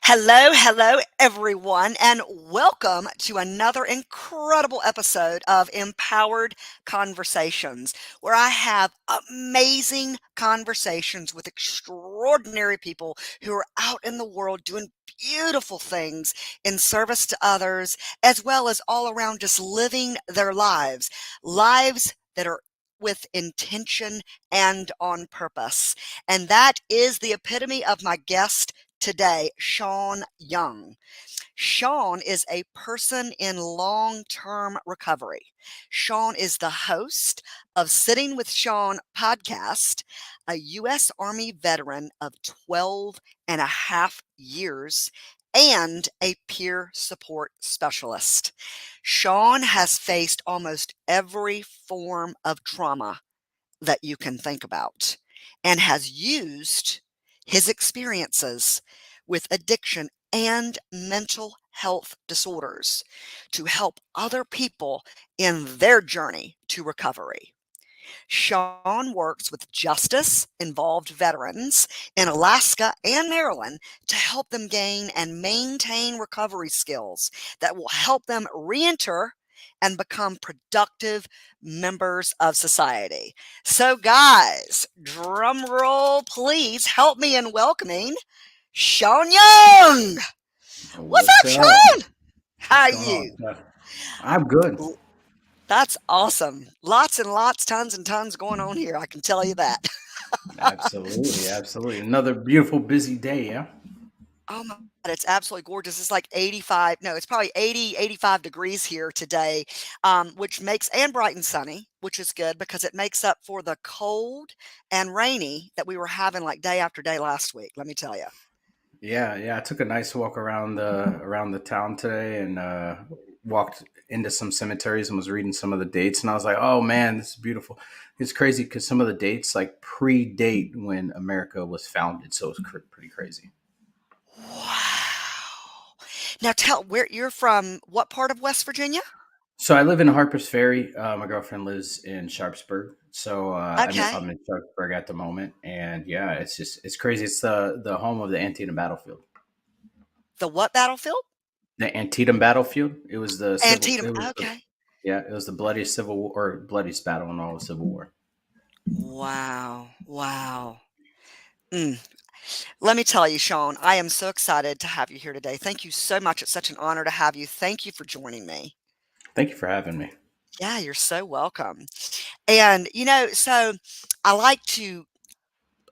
Hello, everyone, and welcome to another incredible episode of Empowered Conversations, where I have amazing conversations with extraordinary people who are out in the world doing beautiful things in service to others, as well as all around just living their lives that are with intention and on purpose. And that is the epitome of my guest today, Sean Young. Sean is a person in long term recovery. Sean is the host of Sitting with Sean podcast, a U.S. Army veteran of 12 and a half years, and a peer support specialist. Sean has faced almost every form of trauma that you can think about and has used his experiences with addiction and mental health disorders to help other people in their journey to recovery. Sean works with justice involved veterans in Alaska and Maryland to help them gain and maintain recovery skills that will help them re enter and become productive members of society. So, guys, drum roll, please help me in welcoming Sean Young. What's What's up, up? Sean? How What's are going on, you? Steph? I'm good. That's awesome. Lots and lots, tons and tons going on here. I can tell you that. Absolutely, absolutely. Another beautiful, busy day, yeah? Oh my God, it's absolutely gorgeous. It's like 85, no, it's probably 80, 85 degrees here today, which makes, and bright and sunny, which is good because it makes up for the cold and rainy that we were having like day after day last week. Let me tell you. Yeah. I took a nice walk around the town today and walked into some cemeteries and was reading some of the dates and I was like, "Oh man, this is beautiful." It's crazy because some of the dates like predate when America was founded, so it's pretty crazy. Wow. Now tell where you're from, what part of West Virginia? So I live in Harpers Ferry. My girlfriend lives in Sharpsburg, so Okay. I'm in Sharpsburg at the moment, and yeah, it's crazy. It's the home of the Antietam battlefield. The what battlefield? The Antietam battlefield. It was the civil. Antietam. It was the Okay. yeah. It was the bloodiest civil war or bloodiest battle in all of Civil War. Wow. Wow. Mm. Let me tell you, Sean, I am so excited to have you here today. Thank you so much. It's such an honor to have you. Thank you for joining me. Thank you for having me. Yeah, you're so welcome. And, so I like to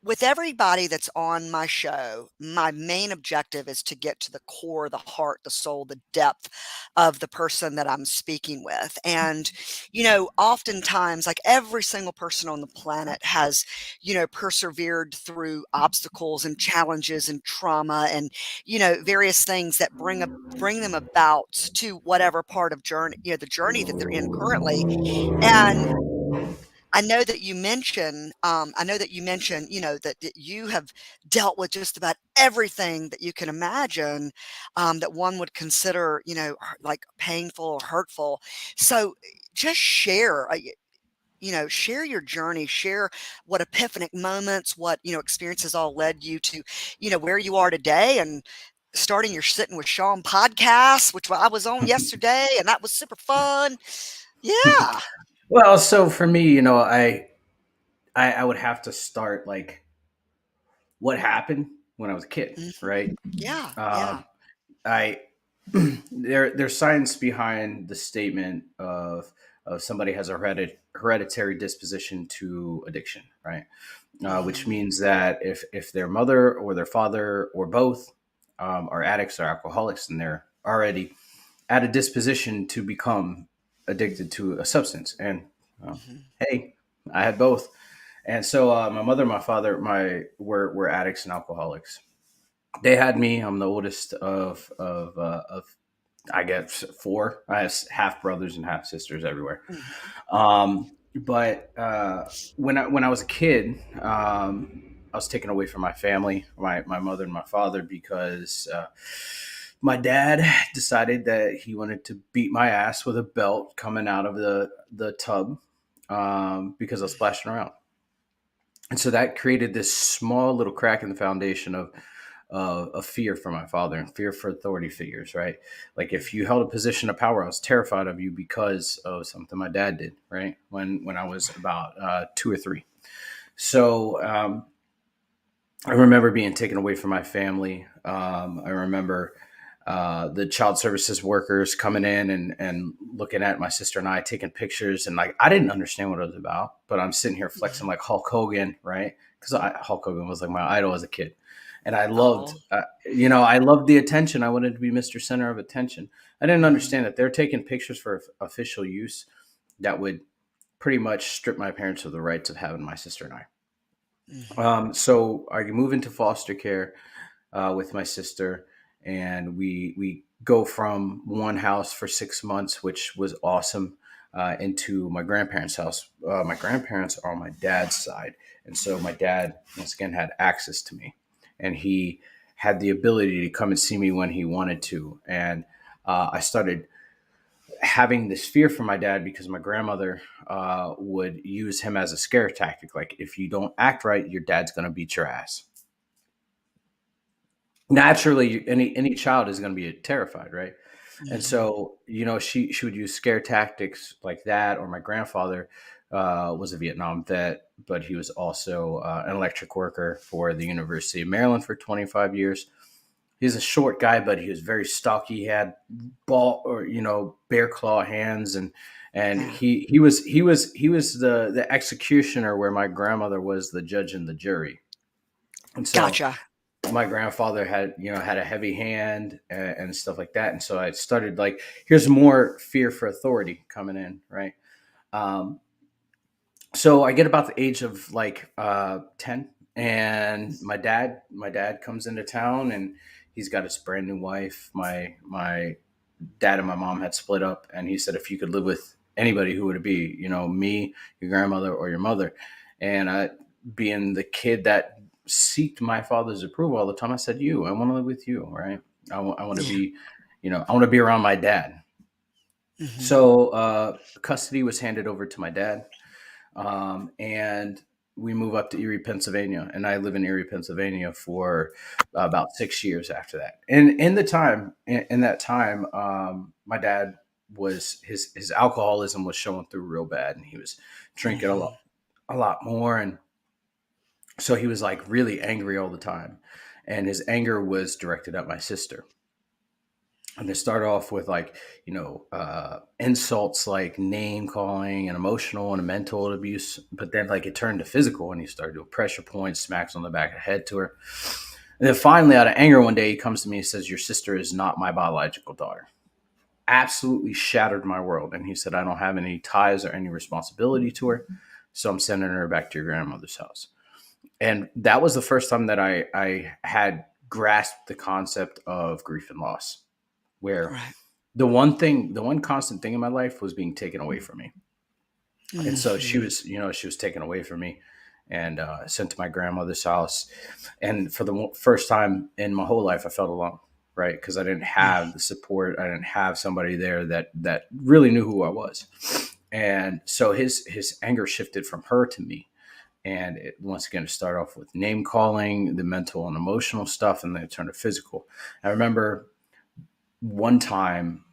with everybody that's on my show, my main objective is to get to the core, the heart, the soul, the depth of the person that I'm speaking with. And, oftentimes, like every single person on the planet has, persevered through obstacles and challenges and trauma and, various things that bring them about to whatever part of journey, the journey that they're in currently. And I know that you mentioned, that you have dealt with just about everything that you can imagine, that one would consider, like painful or hurtful. So just share, share your journey, share what epiphanic moments, what, experiences all led you to, where you are today and starting your Sitting with Sean podcast, which I was on yesterday and that was super fun. Yeah. Well, so for me, I would have to start like what happened when I was a kid, Mhm. right? Yeah. Yeah. Um, I there's science behind the statement of somebody has a hereditary disposition to addiction, right? Which Mhm. means that if their mother or their father or both are addicts or alcoholics, then they're already at a disposition to become addicted to a substance. And Mhm. hey, I had both, and so my mother and my father were addicts and alcoholics. They had me. I'm the oldest of I guess four. I have half brothers and half sisters everywhere. Mhm. But when I was a kid, I was taken away from my family, my mother and my father, because my dad decided that he wanted to beat my ass with a belt coming out of the tub because I was splashing around, and so that created this small little crack in the foundation of fear for my father and fear for authority figures, right? Like if you held a position of power, I was terrified of you because of something my dad did, right? When I was about 2 or 3. So I remember being taken away from my family. I remember the child services workers coming in and looking at my sister and I taking pictures, and like I didn't understand what it was about, but I'm sitting here flexing like Hulk Hogan, right? Because Hulk Hogan was like my idol as a kid, and I loved, Oh. I loved the attention. I wanted to be Mr. Center of Attention. I didn't Mhm. understand that they're taking pictures for official use that would pretty much strip my parents of the rights of having my sister and I. Mhm. So I move into foster care with my sister, and we go from one house for 6 months, which was awesome, into my grandparents' house. My grandparents are on my dad's side, and so my dad once again had access to me, and he had the ability to come and see me when he wanted to, and I started having this fear for my dad because my grandmother would use him as a scare tactic. Like, if you don't act right, your dad's going to beat your ass. Naturally, any child is going to be terrified, right? And Mhm. so, she would use scare tactics like that. Or my grandfather was a Vietnam vet, but he was also an electric worker for the University of Maryland for 25 years. He's a short guy, but he was very stocky. He had bear claw hands, and Yeah. he was the executioner, where my grandmother was the judge and the jury. And so Gotcha. my grandfather had a heavy hand, and stuff like that. And so I started, like, here's more fear for authority coming in, right? Um, so I get about the age of like 10, and my dad comes into town, and he's got his brand new wife. My dad and my mom had split up, and he said, if you could live with anybody, who would it be? Me, your grandmother, or your mother? And I, being the kid that seeked my father's approval all the time, I said, you. I want to live with you, right? I want to Yeah. be, I want to be around my dad. Mhm. So custody was handed over to my dad, and we move up to Erie, Pennsylvania, and I live in Erie, Pennsylvania for about 6 years after that. And in that time, my dad was his alcoholism was showing through real bad, and he was drinking Mhm. a lot more, and so he was like really angry all the time, and his anger was directed at my sister. And they start off with, like, insults like name calling and emotional and mental abuse, but then, like, it turned to physical, and he started doing pressure points, smacks on the back of the head to her. And then finally, out of anger, one day he comes to me and says, your sister is not my biological daughter. Absolutely shattered my world. And he said, I don't have any ties or any responsibility to her, so I'm sending her back to your grandmother's house. And that was the first time that I had grasped the concept of grief and loss, where Right. the one constant thing in my life was being taken away from me. And so she Mhm. was, she was taken away from me, and sent to my grandmother's house. And for the first time in my whole life, I felt alone, right? Because I didn't have the support. I didn't have somebody there that really knew who I was. And so his anger shifted from her to me. And once again, it started off with name calling, the mental and emotional stuff, and then it turned to physical. I remember one time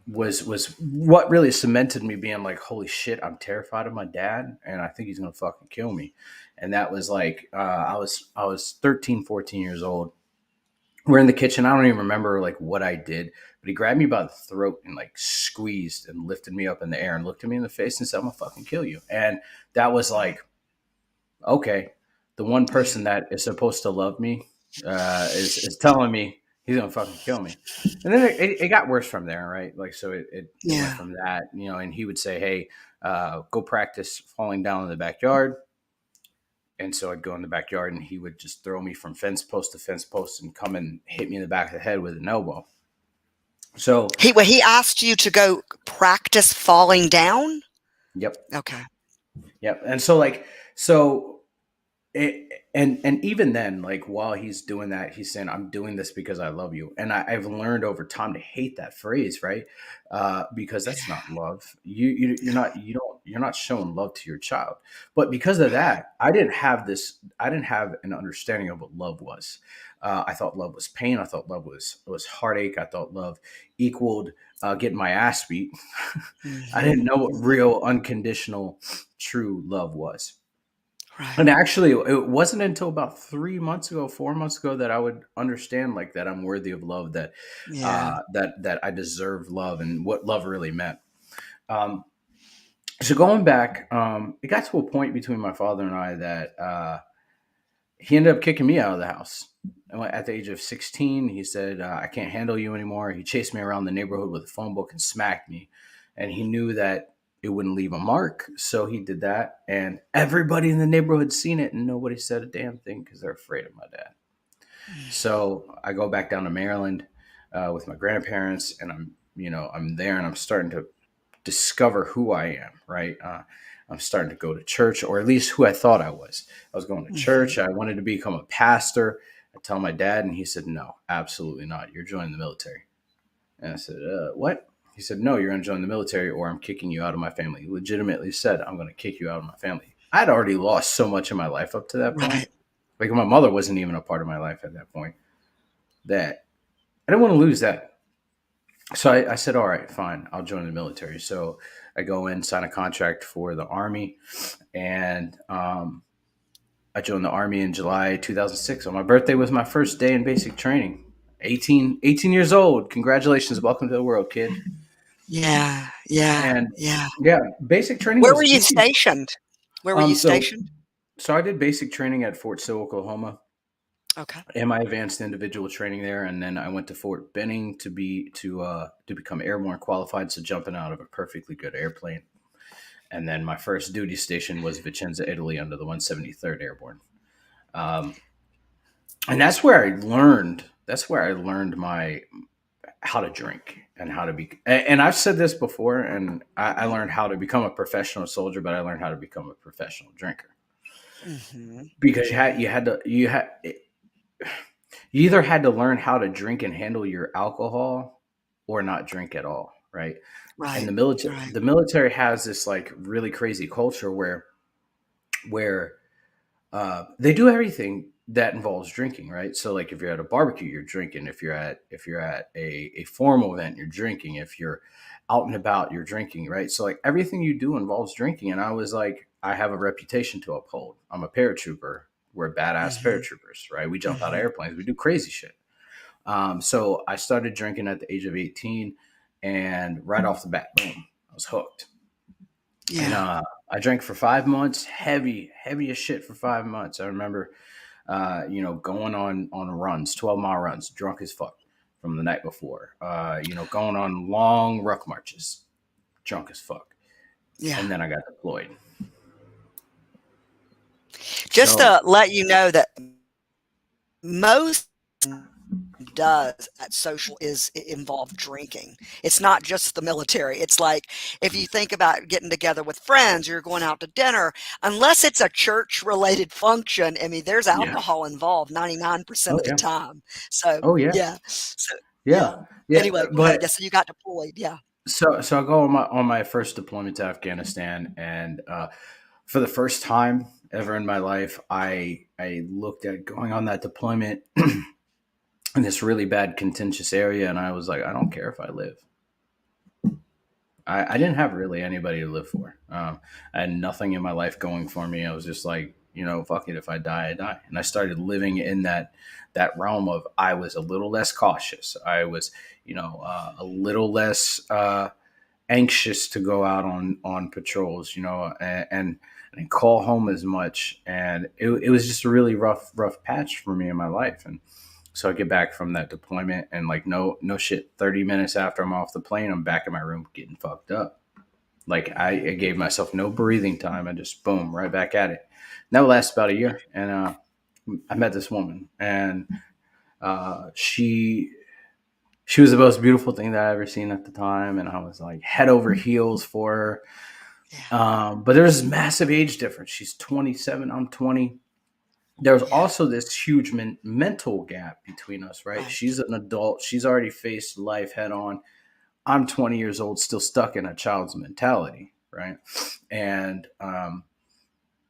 was what really cemented me being like, holy shit, I'm terrified of my dad, and I think he's gonna fucking kill me. And that was like, I was 13, 14 years old. We're in the kitchen. I don't even remember like what I did, but he grabbed me by the throat and like squeezed and lifted me up in the air and looked at me in the face and said, I'm gonna fucking kill you. And that was like, okay, the one Yeah. person that is supposed to love me is telling me he's gonna fucking kill me. And then it got worse from there, right? Like, so it went Yeah. from that, and he would say, hey, go practice falling down in the backyard. And so I'd go in the backyard, and he would just throw me from fence post to fence post and come and hit me in the back of the head with an elbow. So, He asked you to go practice falling down? yep. Okay. Yep. And so, like, so And even then, like while he's doing that, he's saying, "I'm doing this because I love you." And I've learned over time to hate that phrase, right? Because that's not love. You're not showing love to your child. But because of Right. that, I didn't have this. I didn't have an understanding of what love was. I thought love was pain. I thought love was heartache. I thought love equaled getting my ass beat. I didn't Mhm, know what mhm. real, unconditional, true love was. Right. And actually, it wasn't until about 3 months ago, 4 months ago, that I would understand like that I'm worthy of love, that Yeah. that I deserve love, and what love really meant. Um, so going back, it got to a point between my father and I that he ended up kicking me out of the house. And at the age of 16, he said, "I can't handle you anymore." He chased me around the neighborhood with a phone book and smacked me, and he knew that it wouldn't leave a mark, so he did that. And everybody in the neighborhood seen it, and nobody said a damn thing because they're afraid of my dad. Mhm. So I go back down to Maryland with my grandparents, and I'm there, and I'm starting to discover who I am, right? I'm starting to go to church, or at least who I thought I was. I was going to church. Mhm. I wanted to become a pastor. I tell my dad, and he said, "No, absolutely not. You're joining the military." And I said, "What?" He said, "No, you're going to join the military, or I'm kicking you out of my family." He legitimately said, "I'm going to kick you out of my family." I'd already lost so much in my life up to that point. Right. Like my mother wasn't even a part of my life at that point. That I didn't want to lose that. So I said, "All right, fine, I'll join the military." So I go in, sign a contract for the army, and I joined the army in July 2006. On my birthday was my first day in basic training. 18 years old. Congratulations, welcome to the world, kid. Yeah, yeah, And yeah. yeah, basic training Where were was you easy. stationed? Where were you Um, so stationed? so I did basic training at Fort Sill, Oklahoma, Okay. and my advanced individual training there, and then I went to Fort Benning to become airborne qualified, so jumping out of a perfectly good airplane. And then my first duty station was Vicenza, Italy, under the 173rd Airborne. Um, and that's where I learned. That's where I learned my how to drink and how to be. And I've said this before, and I learned how to become a professional soldier, but I learned how to become a professional drinker Mhm, because mhm. you either had to learn how to drink and handle your alcohol, or not drink at all, right? And Right, right. the military has this like really crazy culture where they do everything that involves drinking, right? So like if you're at a barbecue, you're drinking. If you're at a formal event, you're drinking. If you're out and about, you're drinking, right? So like everything you do involves drinking. And I was like, I have a reputation to uphold. I'm a paratrooper. We're badass Mhm, paratroopers, right? We jump out of mhm. airplanes. We do crazy shit. So I started drinking at the age of 18, and right off the bat, boom, I was hooked. And Yeah. I drank for 5 months, heavy as shit for 5 months. I remember going on runs, 12-mile runs, drunk as fuck from the night before. Going on long ruck marches, drunk as fuck. Yeah. And then I got deployed. Just So to let you know that most does at social is involve drinking. It's not just the military. It's like if you think about getting together with friends, you're going out to dinner, unless it's a church related function, I mean, there's yeah. alcohol involved 99% Oh of the yeah. time. So, Oh yeah. yeah. So, yeah. Yeah. Yeah. Anyway, go ahead. But Yeah, so you got deployed. Yeah. so I go on my first deployment to Afghanistan, and for the first time ever in my life, I looked at going on that deployment in this really bad contentious area, and I was like, I don't care if I live. I didn't have really anybody to live for. I had nothing in my life going for me. I was just like, fuck it. If I die, I die. And I started living in that realm of I was a little less cautious. I was, a little less anxious to go out on patrols, and call home as much. And it was just a really rough patch for me in my life. And so I get back from that deployment, and like no shit, 30 minutes after I'm off the plane, I'm back in my room getting fucked up. Like I gave myself no breathing time. I just boom right back at it. And that lasts about a year, and I met this woman, and she was the most beautiful thing that I ever seen at the time, and I was like head over heels for her. Yeah. But there's this massive age difference. She's 27, I'm 20. there's Yeah. also this huge mental gap between us, right? Right. She's an adult. She's already faced life head on. I'm 20 years old, still stuck in a child's mentality, right? And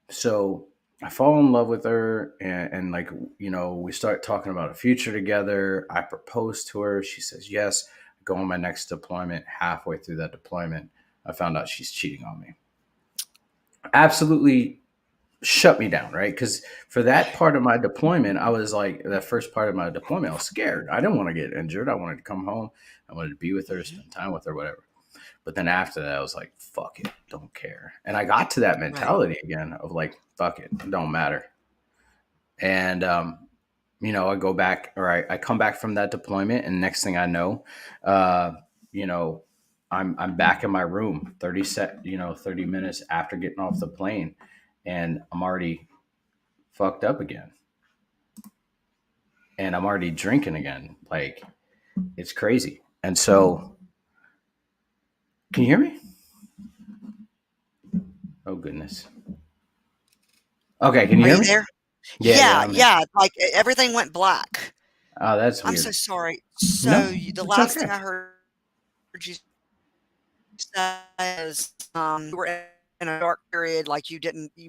so I fall in love with her, and like, we start talking about a future together. I propose to her. She says yes. I go on my next deployment. Halfway through that deployment, I found out she's cheating on me. Absolutely shut me down, right? Because for that Right. part of my deployment, I was like, that first part of my deployment, I was scared. I didn't want to get injured. I wanted to come home. I wanted to be with her, Mhm. spend time with her, whatever. But then after that, I was like, fuck it, don't care. And I got to that Right. mentality again of like, fuck it, it don't matter. And, I go back, or I come back from that deployment, and next thing I know, uh, you know, I'm back in my room 30 minutes after getting off the plane, and I'm already fucked up again, and I'm already drinking again. Like, it's crazy. And so, can you hear me? Oh goodness. Okay, can you Are hear you me? there? Yeah, yeah, Yeah, I'm here. yeah, like, everything went black. Oh, that's I'm so weird. sorry. No, So, you the it's last thing okay. I heard you say is, you were in a dark period, like, you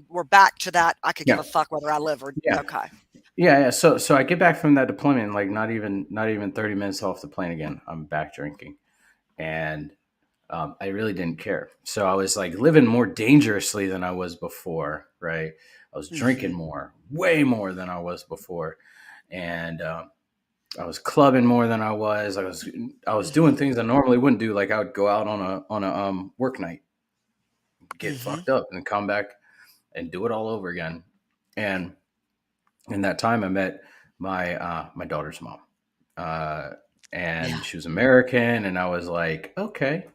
were back to that, "I could give Yeah, a fuck whether I live or" yeah. okay. Yeah, yeah. So I get back from that deployment, like not even 30 minutes off the plane again. I'm back drinking, and I really didn't care. So I was like living more dangerously than I was before, right? I was drinking Mhm. more, way more than I was before, and I was clubbing more than I was doing Mhm. things I normally wouldn't do. Like I would go out on a work night, get Mhm. fucked up, and come back and do it all over again. And in that time, I met my daughter's mom, uh, and Yeah. she was American, and I was like, okay,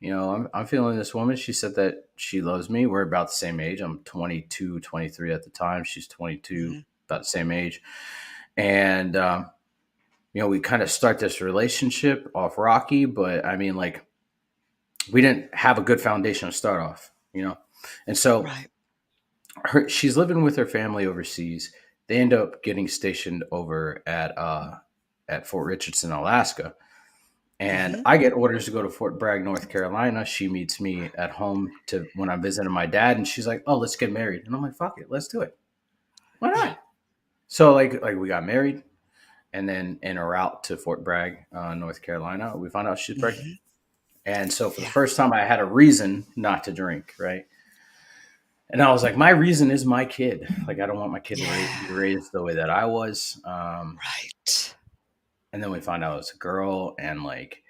I'm feeling this woman. She said that she loves me. We're about the same age. I'm 22, 23 at the time. She's 22, Mhm. about the same age, and we kind of start this relationship off rocky, but I mean, like, we didn't have a good foundation to start off. And so Right. she's living with her family overseas. They end up getting stationed over at Fort Richardson, Alaska. And Mhm. I get orders to go to Fort Bragg, North Carolina. She meets me at home to when I'm visiting my dad, and she's like, "Oh, let's get married." And I'm like, "Fuck it, let's do it. Why Yeah. not?" So like we got married, and then in a route to Fort Bragg, North Carolina, we found out she's pregnant. Mhm. And so for the Yeah. first time, I had a reason not to drink, right? And I was like, my reason is my kid. Like, I don't want my kid to be Yeah. raised the way that I was. Right. And then we found out it was a girl, and like,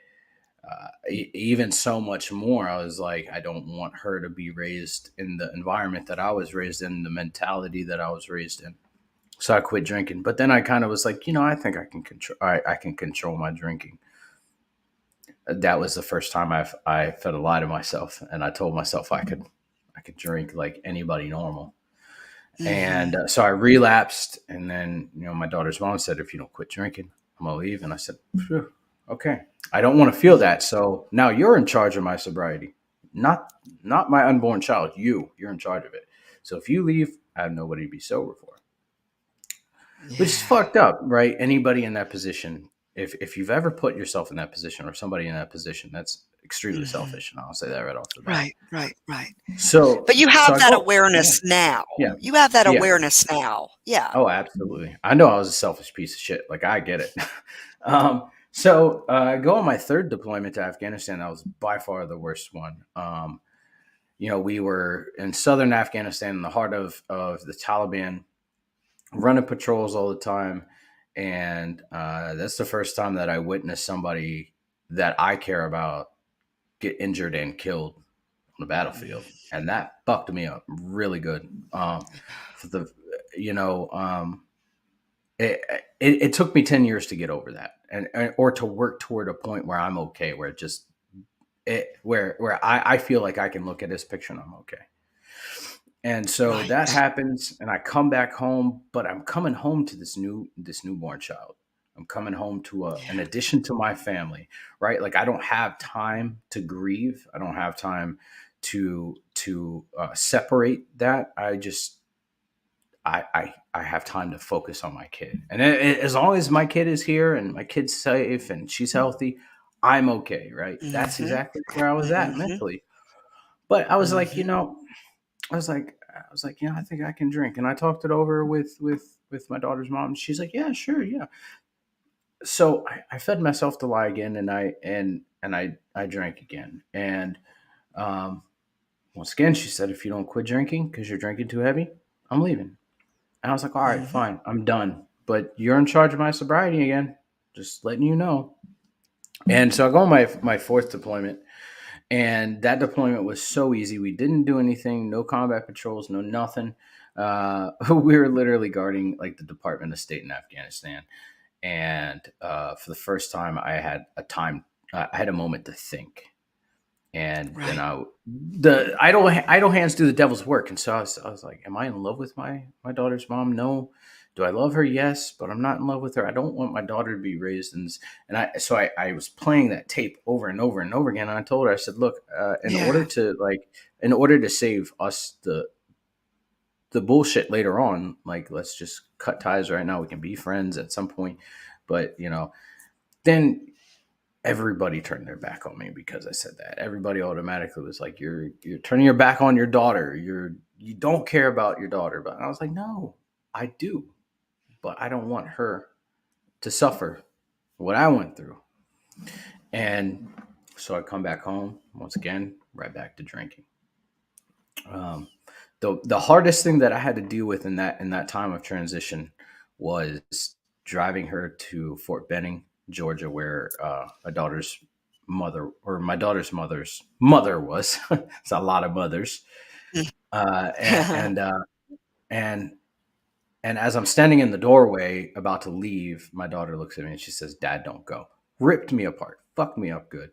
even so much more, I was like, I don't want her to be raised in the environment that I was raised in, the mentality that I was raised in. So I quit drinking. But then I kind of was like, I think I can control. I can control my drinking. That was the first time I fed a lie to myself, and I told myself I could drink like anybody normal. And Mhm. so I relapsed, and then my daughter's mom said, "If you don't quit drinking, I'm gonna leave." And I said, "Phew, okay, I don't want to feel Mhm. that. So now you're in charge of my sobriety, not my unborn child. You're in charge of it. So if you leave, I have nobody to be sober for." Which is Yeah. fucked up, right? Anybody in that position, if you've ever put yourself in that position or somebody in that position, that's extremely Mhm. selfish, and I'll say that right off the bat. Right, right, right. So But you so have I that go, yeah, awareness now. yeah, You have that yeah. awareness now. Yeah. Oh, absolutely. I know I was a selfish piece of shit. Like, I get it. So I go on my third deployment to Afghanistan. That was by far the worst one. We were in southern Afghanistan, in the heart of the Taliban, running patrols all the time. And that's the first time that I witnessed somebody that I care about get injured and killed on the battlefield. Mhm. And that fucked me up really good. For the, you know, it took me 10 years to get over that, or to work toward a point where I'm okay, where where I feel like I can look at this picture and I'm okay. And so Right. that happens, and I come back home, but I'm coming home to this newborn child. I'm coming home to an Yeah. addition to my family, right? Like, I don't have time to grieve. I don't have time to separate that. I have time to focus on my kid. And as long as my kid is here and my kid's safe and she's healthy, I'm okay, right? That's Mhm. exactly where I was at Mhm. mentally. But I was like, Mhm. I think I can drink. And I talked it over with my daughter's mom. She's like, yeah, sure, yeah. So I fed myself the lie again, and I drank again. And um, once again, she said, if you don't quit drinking because you're drinking too heavy, I'm leaving. And I was like, all right, Mhm. fine, I'm done. But you're in charge of my sobriety again. Just letting you know. And so I go on my fourth deployment, and that deployment was so easy. We didn't do anything, no combat patrols, no nothing. We were literally guarding like the Department of State in Afghanistan. And for the first time, I had a moment to think. And then Right. the idle hands do the devil's work. And so I was like, am I in love with my daughter's mom? No. Do I love her? Yes, but I'm not in love with her. I don't want my daughter to be raised in this. And I was playing that tape over and over and over again. And I told her, I said, look, Yeah. in order to save us the bullshit later on, like, let's just cut ties right now. We can be friends at some point. But then everybody turned their back on me because I said that. Everybody automatically was like, "You're turning your back on your daughter. You don't care about your daughter." But I was like, "No, I do, but I don't want her to suffer what I went through." And so I come back home once again, right back to drinking. Um, the hardest thing that I had to deal with in that time of transition was driving her to Fort Benning, Georgia, where my daughter's mother's mother was. It's a lot of mothers, Mm. uh, and and, uh, and and as I'm standing in the doorway about to leave, my daughter looks at me and she says, "Dad, don't go." Ripped me apart, fucked me up good.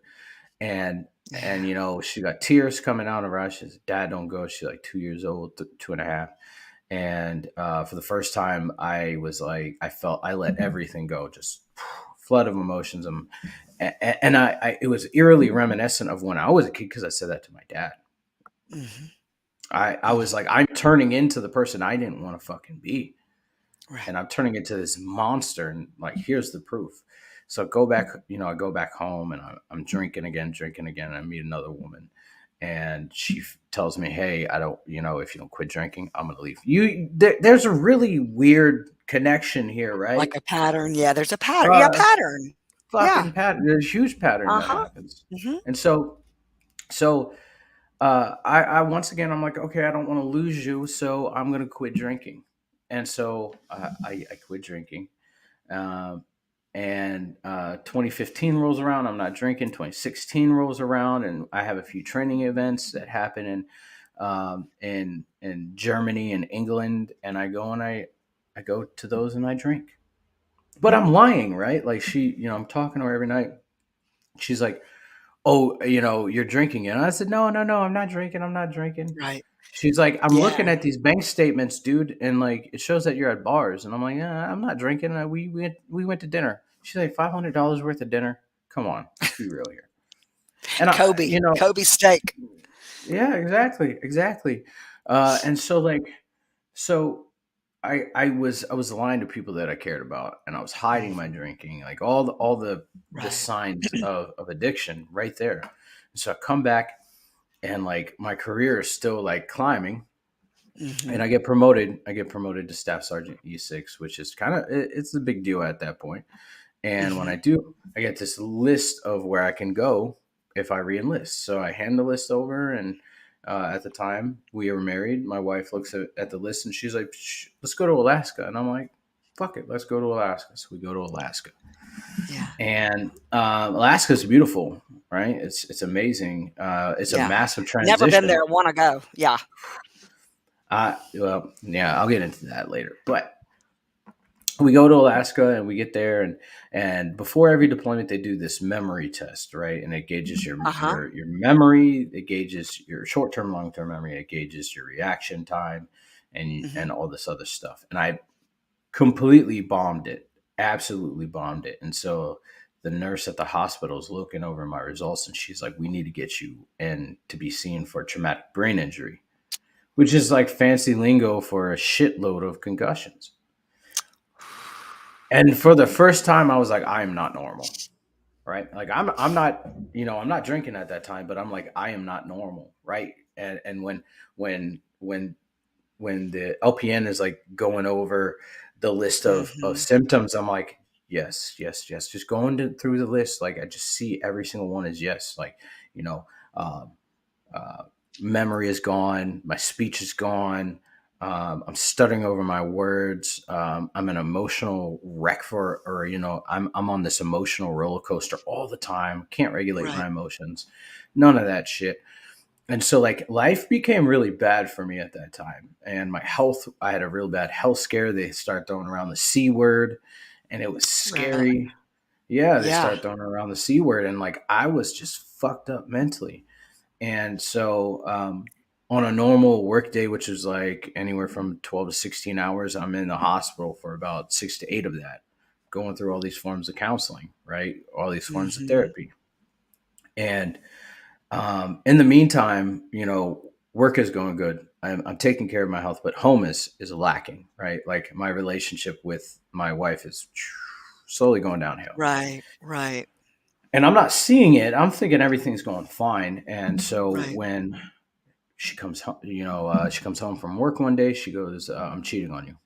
and Yeah. she got tears coming out of her eyes. She says, "Dad, don't go." She's like 2 years old, two and a half. And for the first time, I was like, I felt I let everything go, just flood of emotions. It was eerily reminiscent of when I was a kid because I said that to my dad. Mhm. I was Mhm. like, I'm turning into the person I didn't want to fucking be, Right. and I'm turning into this monster. And like, here's the proof. So I go back home and I'm drinking again. And I meet another woman, and she tells me, "Hey, I don't, if you don't quit drinking, I'm gonna leave." There's a really weird connection here, Like right? a pattern. Yeah, there's a pattern. Yeah, Uh, pattern. Yeah. fucking pattern. There's a huge pattern that Uh-huh. happens, Mhm. and so I once again, I'm like, okay, I don't want to lose you, so I'm gonna quit drinking. And so I quit drinking. Um, and 2015 rolls around, I'm not drinking. 2016 rolls around, and I have a few training events that happen in Germany and England, and I go to those and I drink. But I'm lying, right? Like I'm talking to her every night. She's like, "Oh, you're drinking," and I said, "No, no, no, I'm not drinking. I'm not drinking." Right. She's like, "I'm looking Yeah. at these bank statements, dude, and like it shows that you're at bars." And I'm like, I'm not drinking. We went to dinner." She's like, $500 worth of dinner. Come on, let's be real here. And Kobe. Kobe steak. yeah, exactly, exactly. And so like, so I was lying to people that I cared about, and I was hiding my Mhm. drinking, like all the Right. signs of addiction right there. So I come back, and like my career is still like climbing, and Mhm. I get promoted to staff sergeant E6, which is kind of it's a big deal at that point. And when I Mhm. do, I get this list of where I can go if I reenlist. So I hand the list over, and at the time we were married, my wife looks at the list and she's like, "Let's go to Alaska." And I'm like, "Fuck it, let's go to Alaska." So we go to Alaska, Yeah. and Alaska is beautiful, right? It's amazing. It's a Yeah. massive Never been transition. there, wanna go. Yeah. Well, yeah, I'll get into that later. But we go to Alaska and we get there, and before every deployment they do this memory test, right? And it gauges Uh-huh. your memory, it gauges your short term, long term memory, it gauges your reaction time, Mhm. and all this other stuff. And I completely bombed it, absolutely bombed it. And so the nurse at the hospital is looking over my results, and she's like, "We need to get you in to be seen for traumatic brain injury." which is like fancy lingo for a shitload of concussions. And for the first time, I was like, I am not normal, right? Like I'm not, I'm not drinking at that time, but I'm like, I am not normal, right? And when when when the LPN is like going over the list of Mhm. symptoms, I'm like, yes, yes, yes. Just through the list, like I just see every single one is yes. Like, you know, um, uh, memory is gone, my speech is gone. I'm stuttering over my words. I'm an emotional wreck or I'm on this emotional roller coaster all the time. Can't regulate my Right. emotions. None of that shit. And so like life became really bad for me at that time. And my health, I had a real bad health scare. They start throwing around the C word and it was Really. scary. Yeah, they Yeah. start throwing around the C word and like I was just fucked up mentally. And so on a normal work day, which is like anywhere from 12 to 16 hours, I'm in the hospital for about 6 to 8 of that, going through all these forms of counseling, right? All these forms of Mhm. therapy. And in the meantime, work is going good. I'm taking care of my health, but home is lacking, right? Like my relationship with my wife is slowly going downhill. Right. Right. And I'm not seeing it. I'm thinking everything's going fine. And so Right. when she comes home, she comes home from work one day, she goes, I'm cheating on you.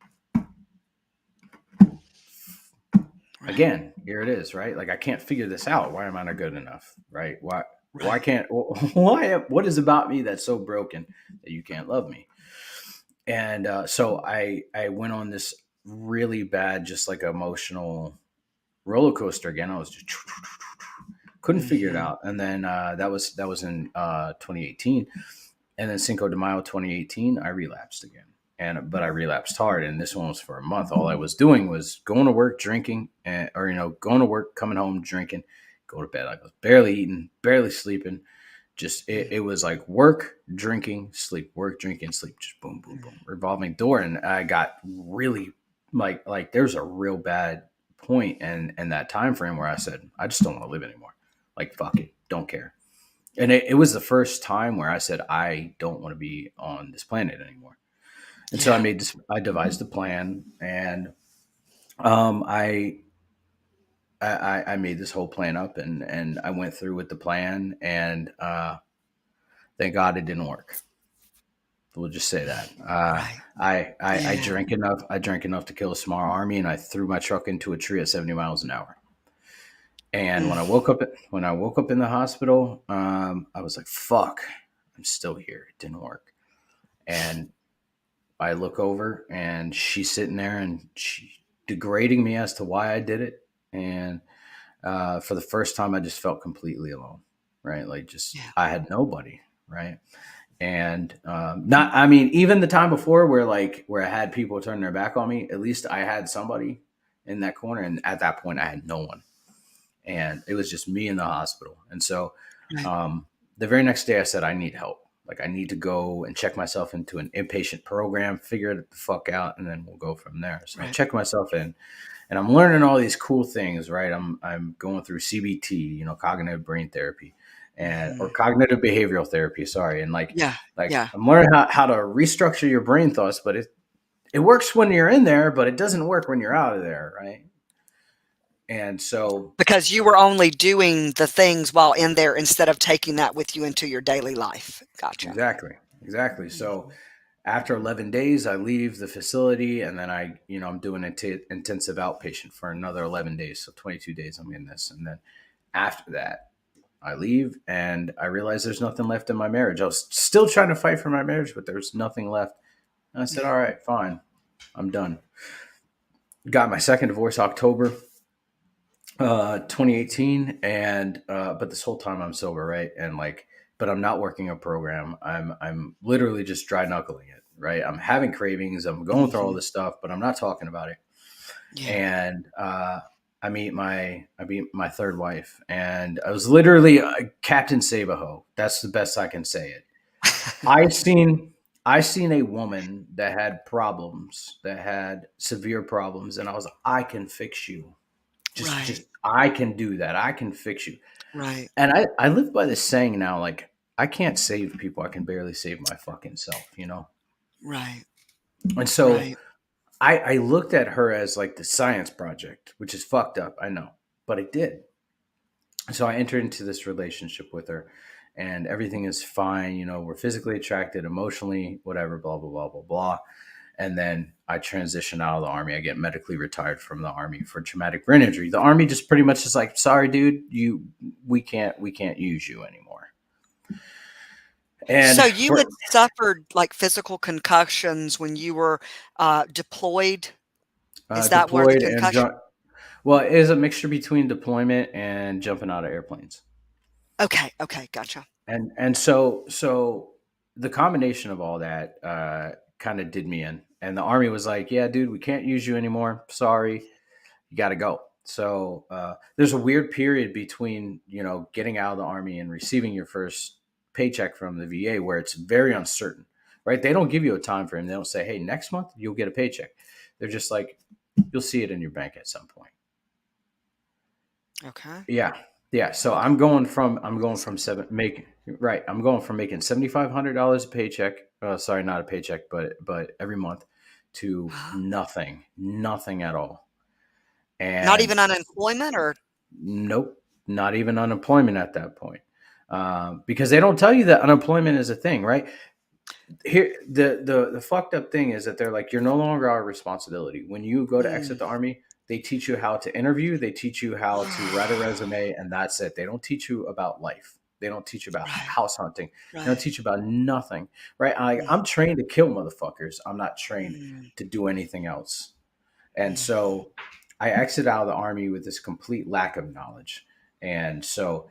Right. Again, here it is, right? Like I can't figure this out. Why am I not good enough? Right? Why Right. can't what is about me that's so broken that you can't love me? And so I went on this really bad, just like emotional roller coaster again. I was just couldn't figure it Mhm. out. And then that was in 2018. And then Cinco de Mayo 2018, I relapsed again. But I relapsed hard, and this one was for a month. All I was doing was going to work, drinking, going to work, coming home, drinking, go to bed. I was barely eating, barely sleeping. Just it was like work, drinking, sleep, work, drinking, sleep. Just boom, boom, boom, Mhm. revolving door. And I got really there's a real bad point in that time frame where I said I just don't want to live anymore. Like fuck it, don't care. And it was the first time where I said I don't want to be on this planet anymore. And so Yeah. I devised a plan, and um, I, I made this whole plan up, and I went through with the plan, and thank God it didn't work. We'll just say that. Right. I Yeah. drank enough. I drank enough to kill a small army, and I threw my truck into a tree at 70 miles an hour. And Mm. when I woke up in the hospital, I was like, "Fuck, I'm still here. It didn't work." And I look over and she's sitting there and she degrading me as to why I did it. And for the first time, I just felt completely alone, right? Like just Yeah. I had nobody, right? And not, I mean, even the time before where I had people turn their back on me, at least I had somebody in that corner. And at that point, I had no one, and it was just me in the hospital. And so Right. um, the very next day, I said, I need help. Like I need to go and check myself into an inpatient program, figure it the fuck out, and then we'll go from there. So I Right. check myself in, and I'm learning all these cool things. Right, I'm going through CBT, cognitive brain therapy, and or Mhm. cognitive behavioral therapy. Sorry, and Yeah. like Yeah. I'm learning how to restructure your brain thoughts, but it works when you're in there, but it doesn't work when you're out of there, right? And so Because you were only doing the things while in there instead of taking that with you into your daily life. Gotcha. exactly, exactly. So Mhm. after 11 days, I leave the facility, and then I'm doing intensive outpatient for another 11 days. So 22 days I'm in this. And then after that, I leave and I realize there's nothing left in my marriage. I was still trying to fight for my marriage, but there's nothing left. And I said, Yeah. all right, fine. I'm done. Got my second divorce October 2018, and but this whole time I'm sober, right? And like, but I'm not working a program. I'm literally just dry knuckling it, right? I'm having cravings. I'm going through all Mhm. this stuff, but I'm not talking about it. Yeah. And I meet my third wife, and I was literally Captain Sabaho. That's the best I can say it. I seen I seen a woman that had problems, that had severe problems, and I was like, I can fix you. Just Right. I can do that. I can fix you. Right. And I live by this saying now, like I can't save people. I can barely save my fucking self, you know? Right. And so Right. I looked at her as like the science project, which is fucked up, I know, but I did. So I entered into this relationship with her, and everything is fine. You know, we're physically attracted, emotionally, whatever, blah, blah, blah, blah, blah. And then I transition out of the army. I get medically retired from the army for traumatic brain injury. The army just pretty much is like, sorry, dude, we can't use you anymore. And So you for had suffered like physical concussions when you were deployed? Is that where the deployed and concussion? well, it is a mixture between deployment and jumping out of airplanes. Okay. Okay. Gotcha. And so the combination of all that kind of did me in. And the army was like, "Yeah, dude, we can't use you anymore. Sorry, you got to go." So there's a weird period between getting out of the army and receiving your first paycheck from the VA where it's very uncertain, right? They don't give you a time frame. They don't say, "Hey, next month you'll get a paycheck." They're just like, "You'll see it in your bank at some point." Okay. Yeah. Yeah. So Okay. I'm going from seven making right. I'm going from making $7,500 a paycheck. Sorry, not a paycheck, but every month to nothing at all. Not And even unemployment or nope, not even unemployment at that point. Because they don't tell you that unemployment is a thing, right? Here, the fucked up thing is that they're like, you're no longer our responsibility. When you go to exit mm. the army, they teach you how to interview, they teach you how to write a resume, and that's it. They don't teach you about life. They don't teach you about Right. house hunting. They don't Right. teach you about nothing, right? Mm. I'm trained to kill motherfuckers. I'm not trained Mm. to do anything else. And Mhm. so I exit out of the army with this complete lack of knowledge. And so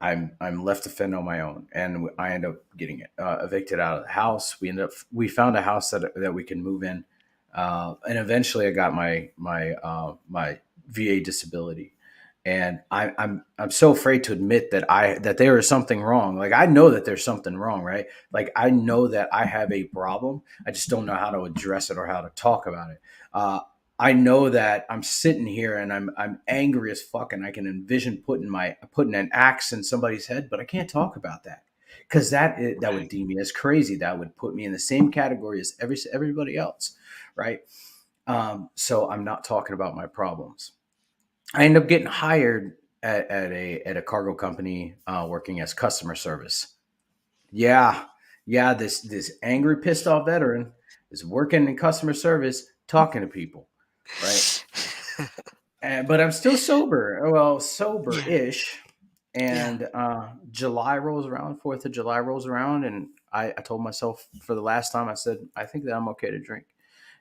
I'm left to fend on my own, and I end up getting evicted out of the house. We found a house that we can move in, and eventually I got my VA disability, and I'm so afraid to admit that there is something wrong. Like I know that there's something wrong, right? Like I know that I have a problem. I just don't know how to address it or how to talk about it. I know that I'm sitting here and I'm angry as fuck, and I can envision putting an axe in somebody's head, but I can't talk about that because that would Right. deem me as crazy. That would put me in the same category as everybody else, right? So I'm not talking about my problems. I end up getting hired at a cargo company working as customer service. Yeah, yeah. This angry, pissed off veteran is working in customer service, talking to people, right? But I'm still sober. Well, Yeah. sober-ish. Yeah. And July rolls around, 4th of July rolls around, and I told myself for the last time, I said, I think that I'm okay to drink.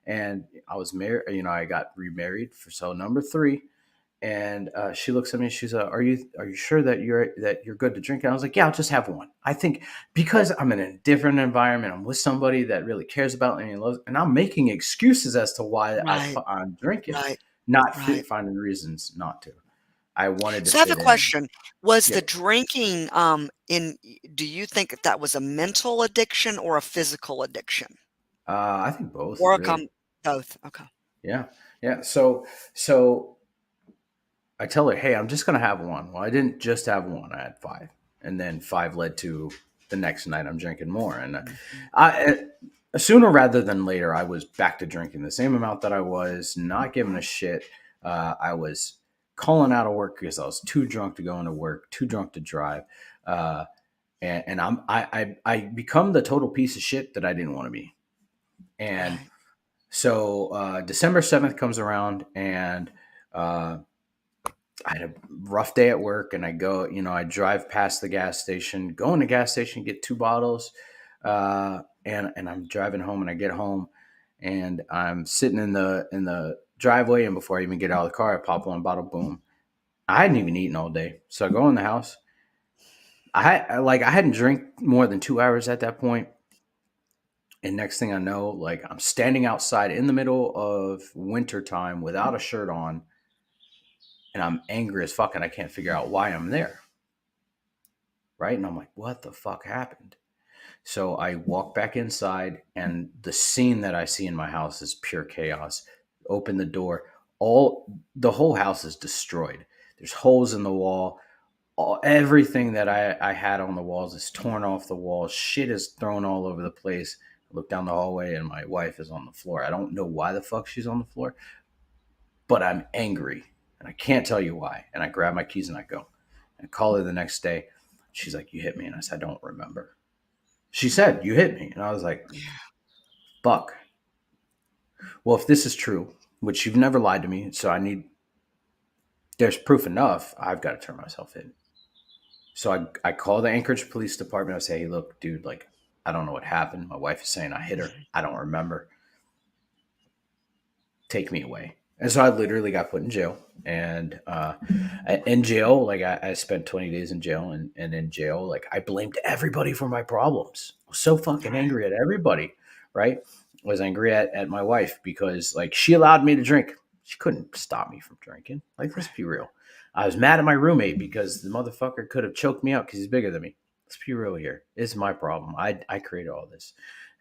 And I was married, I got remarried for so number three. And she looks at me. She's are you sure that you're good to drink? And I was like, yeah, I'll just have one. I think because I'm in a different environment, I'm with somebody that really cares about me and loves, and I'm making excuses as to why Right. I'm drinking, Right. not Right. finding reasons not to. I wanted to So I have a fit in. question. Was Yeah, the drinking, do you think that that was a mental addiction or a physical addiction? I think both, Or a really. both? Okay. Yeah, yeah. So I tell her, hey, I'm just gonna have one. Well, I didn't just have one. I had five, and then five led to the next night I'm drinking more. And Mhm. sooner rather than later, I was back to drinking the same amount that I was, not giving a shit. I was calling out of work because I was too drunk to go into work, too drunk to drive, uh, and I become the total piece of shit that I didn't want to be. And Right. so December 7th comes around, and uh, I had a rough day at work, and I drive past the gas station, go in the gas station, get two bottles, and I'm driving home, and I get home, and I'm sitting in the driveway, and before I even get out of the car, I pop one bottle, boom. I hadn't even eaten all day, so I go in the house. I hadn't drank more than 2 hours at that point, and next thing I know, like I'm standing outside in the middle of winter time without a shirt on, and I'm angry as fuck, and I can't figure out why I'm there, right? And I'm like, what the fuck happened? So I walk back inside, and the scene that I see in my house is pure chaos. Open the door, the whole house is destroyed. There's holes in the wall. Everything that I had on the walls is torn off the walls. Shit is thrown all over the place. I look down the hallway and my wife is on the floor. I don't know why the fuck she's on the floor, but I'm angry and I can't tell you why. And I grab my keys and I go. I call her the next day. She's like, "You hit me." And I said, "I don't remember." She said, "You hit me." And I was like, Yeah. "Fuck." Well, if this is true, which you've never lied to me, so there's proof enough, I've got to turn myself in. So I call the Anchorage Police Department. I say, "Hey, look, dude, like, I don't know what happened. My wife is saying I hit her. I don't remember. Take me away." And so I literally got put in jail. And in jail, like I spent 20 days in jail. And in jail, like I blamed everybody for my problems. I was so fucking Right. angry at everybody, right? I was angry at my wife because like she allowed me to drink. She couldn't stop me from drinking. Like, let's Right. be real. I was mad at my roommate because the motherfucker could have choked me out because he's bigger than me. Let's be real here. It's my problem. I created all this.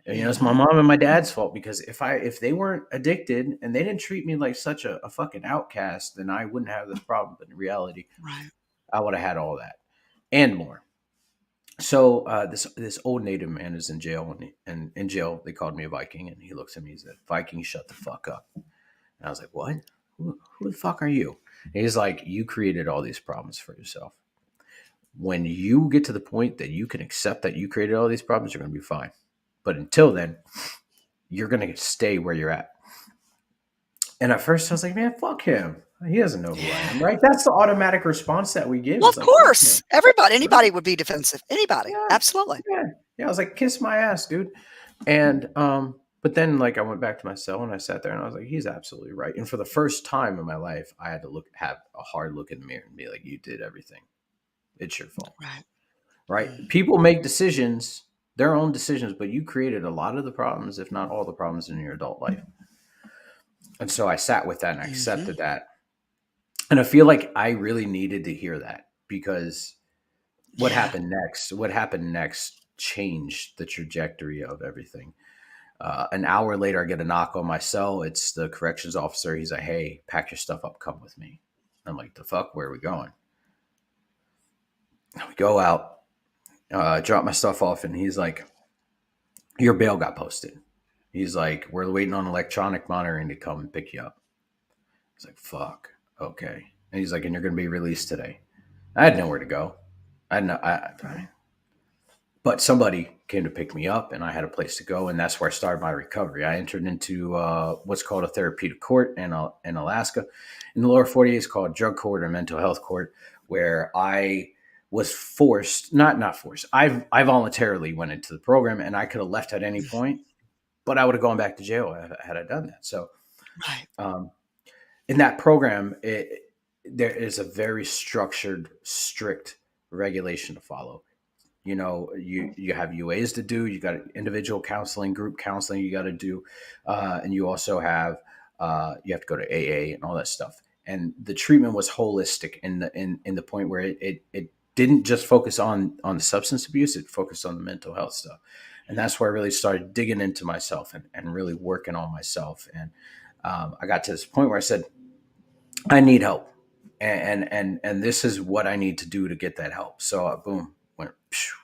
And, it's my Mhm. mom and my dad's fault because if they weren't addicted and they didn't treat me like such a fucking outcast, then I wouldn't have this problem. But in reality, Right. I would have had all that and more. So this old native man is in jail, and in jail they called me a Viking, and he looks at me and said, "Viking, shut the fuck up." And I was like, "What? Who the fuck are you?" And he's like, "You created all these problems for yourself. When you get to the point that you can accept that you created all these problems, you're going to be fine. But until then, you're going to stay where you're at." And at first I was like, "Man, fuck him. He doesn't know who I am," Yeah. right? That's the automatic response that we give. Well, It's of like, fuck him. course. Everybody, Right? anybody would be defensive. Anybody. Yeah. Absolutely. Yeah. Yeah. I was like, "Kiss my ass, dude." And but then like I went back to my cell and I sat there and I was like, he's absolutely right. And for the first time in my life, I had to have a hard look in the mirror and be like, "You did everything. It's your fault." Right. Right? Mm. People make decisions, their own decisions, but you created a lot of the problems, if not all the problems in your adult life. And so I sat with that and I Mhm. accepted that. And I feel like I really needed to hear that because Yeah. what happened next changed the trajectory of everything. An hour later, I get a knock on my cell. It's the corrections officer. He's like, "Hey, pack your stuff up, come with me." I'm like, "The fuck? Where are we going?" We go out, drop my stuff off, and he's like, "Your bail got posted." He's like, "We're waiting on electronic monitoring to come and pick you up." It's like, "Fuck, okay." And he's like, "And you're going to be released today." I had nowhere to go. I had no, but somebody came to pick me up and I had a place to go, and that's where I started my recovery. I entered into what's called a therapeutic court in Alaska. In the lower 48, it's called drug court or mental health court, where I was forced, not forced, I voluntarily went into the program, and I could have left at any point, but I would have gone back to jail had I done that. So Right. um, in that program, there is a very structured, strict regulation to follow. You have UAs to do. You got individual counseling, group counseling. You got to do, and you also have you have to go to AA and all that stuff. And the treatment was holistic in the point where it didn't just focus on the substance abuse. It focused on the mental health stuff, and that's where I really started digging into myself and really working on myself. And I got to this point where I said, "I need help, and this is what I need to do to get that help." So boom, went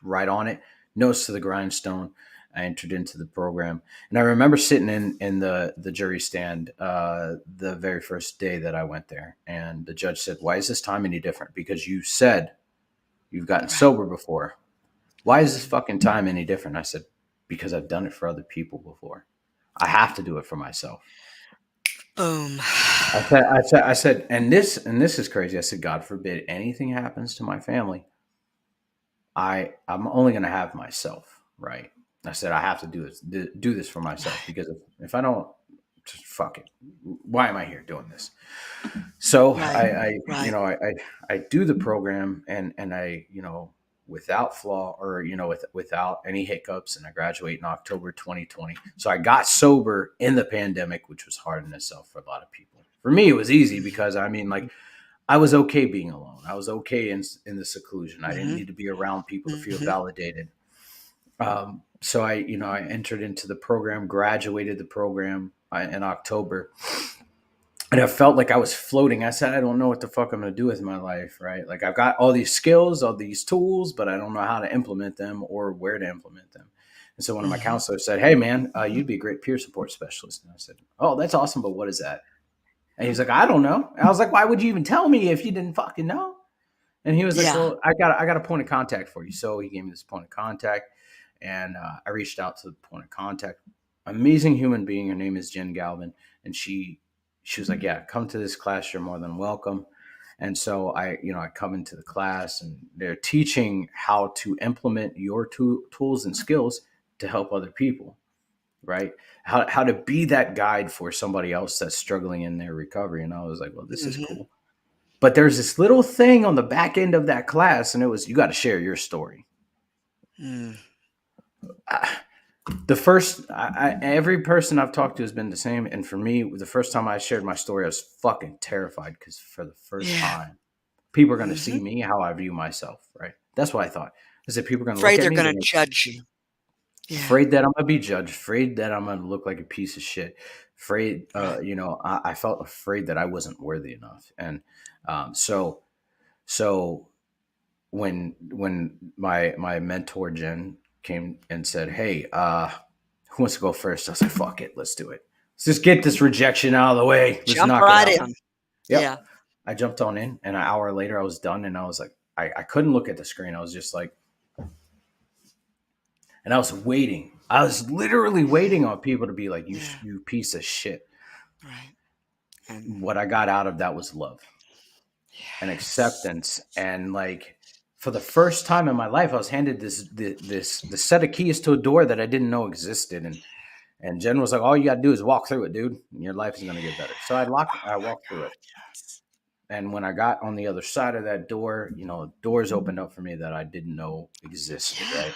right on it, nose to the grindstone. I entered into the program, and I remember sitting in the jury stand the very first day that I went there, and the judge said, "Why is this time any different? Because you said you've gotten Right. sober before. Why is this Mhm. fucking time any different?" I said, "Because I've done it for other people before. I have to do it for myself." Boom. And this is crazy. I said, "God forbid anything happens to my family. I'm only going to have myself, right?" I said, "I have to do this for myself Right. because if I don't, just fuck it. Why am I here doing this?" So Right. you Right. know, I do the program and I, without flaw or, without any hiccups, and I graduate in October 2020. So I got sober in the pandemic, which was hard in itself for a lot of people. For me, it was easy Mhm. because I mean, like, I was okay being alone. I was okay in the seclusion. I didn't Mhm. need to be around people to feel Mhm. validated. So I entered into the program, graduated the program in October, and I felt like I was floating. I said, "I don't know what the fuck I'm going to do with my life, right? Like, I've got all these skills, all these tools, but I don't know how to implement them or where to implement them." So one of my Mhm. counselors said, "Hey, man, you'd be a great peer support specialist." And I said, "Oh, that's awesome, but what is that?" And he's like, "I don't know." And I was like, "Why would you even tell me if you didn't fucking know?" And he was like, Yeah. "Well, I got a point of contact for you." So he gave me this point of contact, and I reached out to the point of contact. Amazing human being. Her name is Jen Galvin, and she was like, "Yeah, come to this class. You're more than welcome." And so I come into the class, and they're teaching how to implement your tools and skills to help other people, right? How to be that guide for somebody else that's struggling in their recovery. And I was like, well, this is Mhm. cool. But there's this little thing on the back end of that class, and it was, you got to share your story. Mm. The first, every person I've talked to has been the same. And for me, the first time I shared my story, I was fucking terrified because for the first Yeah. time, people are going to see Mhm. me how I view myself, right? That's what I thought. I said, people are going to look Afraid at they're me. They're gonna gonna, judge you. Yeah. afraid that I'm going to be judged, afraid that I'm going to look like a piece of shit, afraid, Right. I felt afraid that I wasn't worthy enough. And so, so when my mentor Jen came and said, "Hey, who wants to go first?" I was like, "Fuck it, let's do it. Let's just get this rejection out of the way. Let's Jump knock it right out." in. Yep. Yeah. I jumped on in, and an hour later, I was done, and I was like, I couldn't look at the screen. I was just like, and I was waiting. I was literally waiting on people to be like, Yeah. you piece of shit." Right. And What I got out of that was love and yes. acceptance, and like for the first time in my life, I was handed this set of keys to a door that I didn't know existed, and Jen was like, "All you got to do is walk through it, dude, and your life is going to get better." So I Oh my walked through it, God, yes. and when I got on the other side of that door, doors opened up for me that I didn't know existed. Yeah. Right,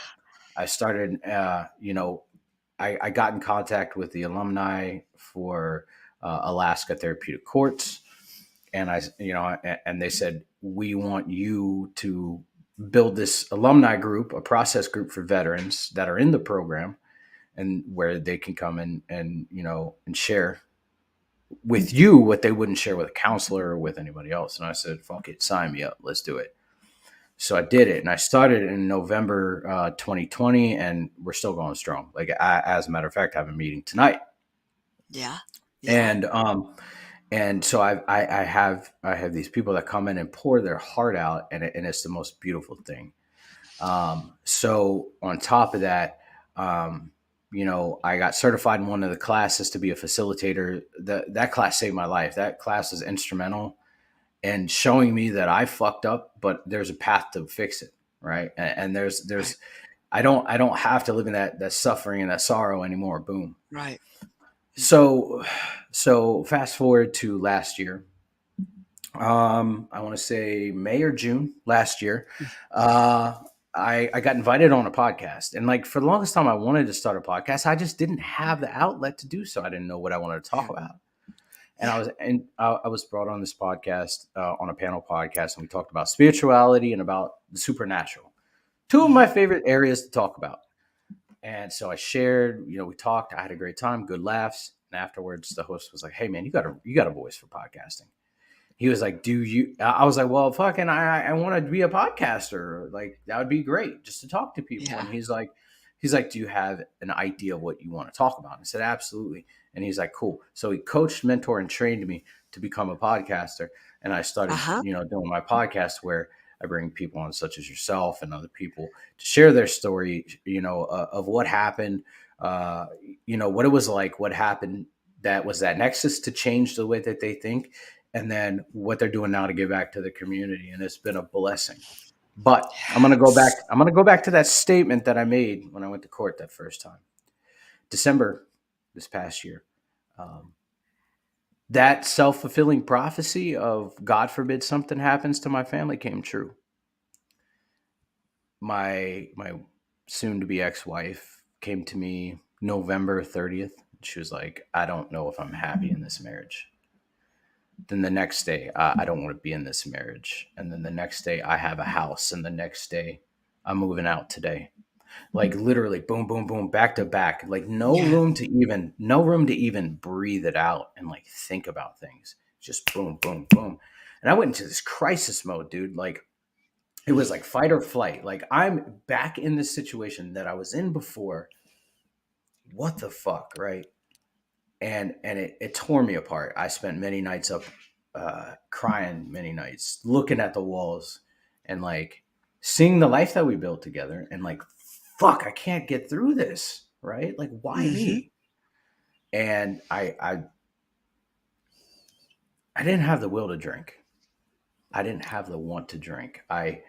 I started, I got in contact with the alumni for Alaska Therapeutic Courts, and and they said, we want you to build this alumni group, a process group for veterans that are in the program, and where they can come and share with you what they wouldn't share with a counselor or with anybody else. And I said, fuck it, sign me up, let's do it. So I did it, and I started in November 2020, and we're still going strong. Like, as a matter of fact, I have a meeting tonight, Yeah. Yeah. and so I have these people that come in and pour their heart out, and it's the most beautiful thing. So on top of that, I got certified in one of the classes to be a facilitator. That class saved my life. That class is instrumental in showing me that I fucked up, but there's a path to fix it, right? And Right. there's I don't have to live in that suffering and that sorrow anymore. Boom. Right. So fast forward to last year. I want to say May or June last year. Uh, I got invited on a podcast, and like for the longest time, I wanted to start a podcast. I just didn't have the outlet to do so. I didn't know what I wanted to talk Yeah. about, and Yeah. I was brought on this podcast on a panel podcast, and we talked about spirituality and about the supernatural, two of my Mhm. favorite areas to talk about. And so I shared, we talked. I had a great time, good laughs, and afterwards, the host was like, "Hey, man, you got a voice for podcasting." He was like, "Do you?" I was like, "Well, fucking, I want to be a podcaster. Like, that would be great just to talk to people." And Yeah. he's like, "Do you have an idea of what you want to talk about?" I said, "Absolutely." And he's like, "Cool." So he coached, mentor, and trained me to become a podcaster. And I started, Uh-huh. doing my podcast where I bring people on, such as yourself and other people, to share their story, of what happened, uh, what it was like, what happened, that was that nexus to change the way that they think, and then what they're doing now to give back to the community. And it's been a blessing. But I'm gonna go back. Yes. I'm gonna go back to that statement that I made when I went to court that first time, December this past year. Um, that self-fulfilling prophecy of God forbid something happens to my family came true. My soon-to-be ex-wife came to me November 30th. She was like, "I don't know if I'm happy in this marriage." Then the next day, I don't want to be in this marriage. And then the next day, I have a house. And the next day, I'm moving out today. Like literally, boom, boom, boom, back to back. Like Yeah. no room to even breathe it out and like think about things. Just boom, boom, boom. And I went into this crisis mode, dude. Like it was like fight or flight. Like I'm back in this situation that I was in before, what the fuck, right? And it tore me apart. I spent many nights up crying, many nights looking at the walls and like seeing the life that we built together, and like, fuck, I can't get through this, right? Like, why Mhm. me? And I didn't have the will to drink. I didn't have the want to drink. I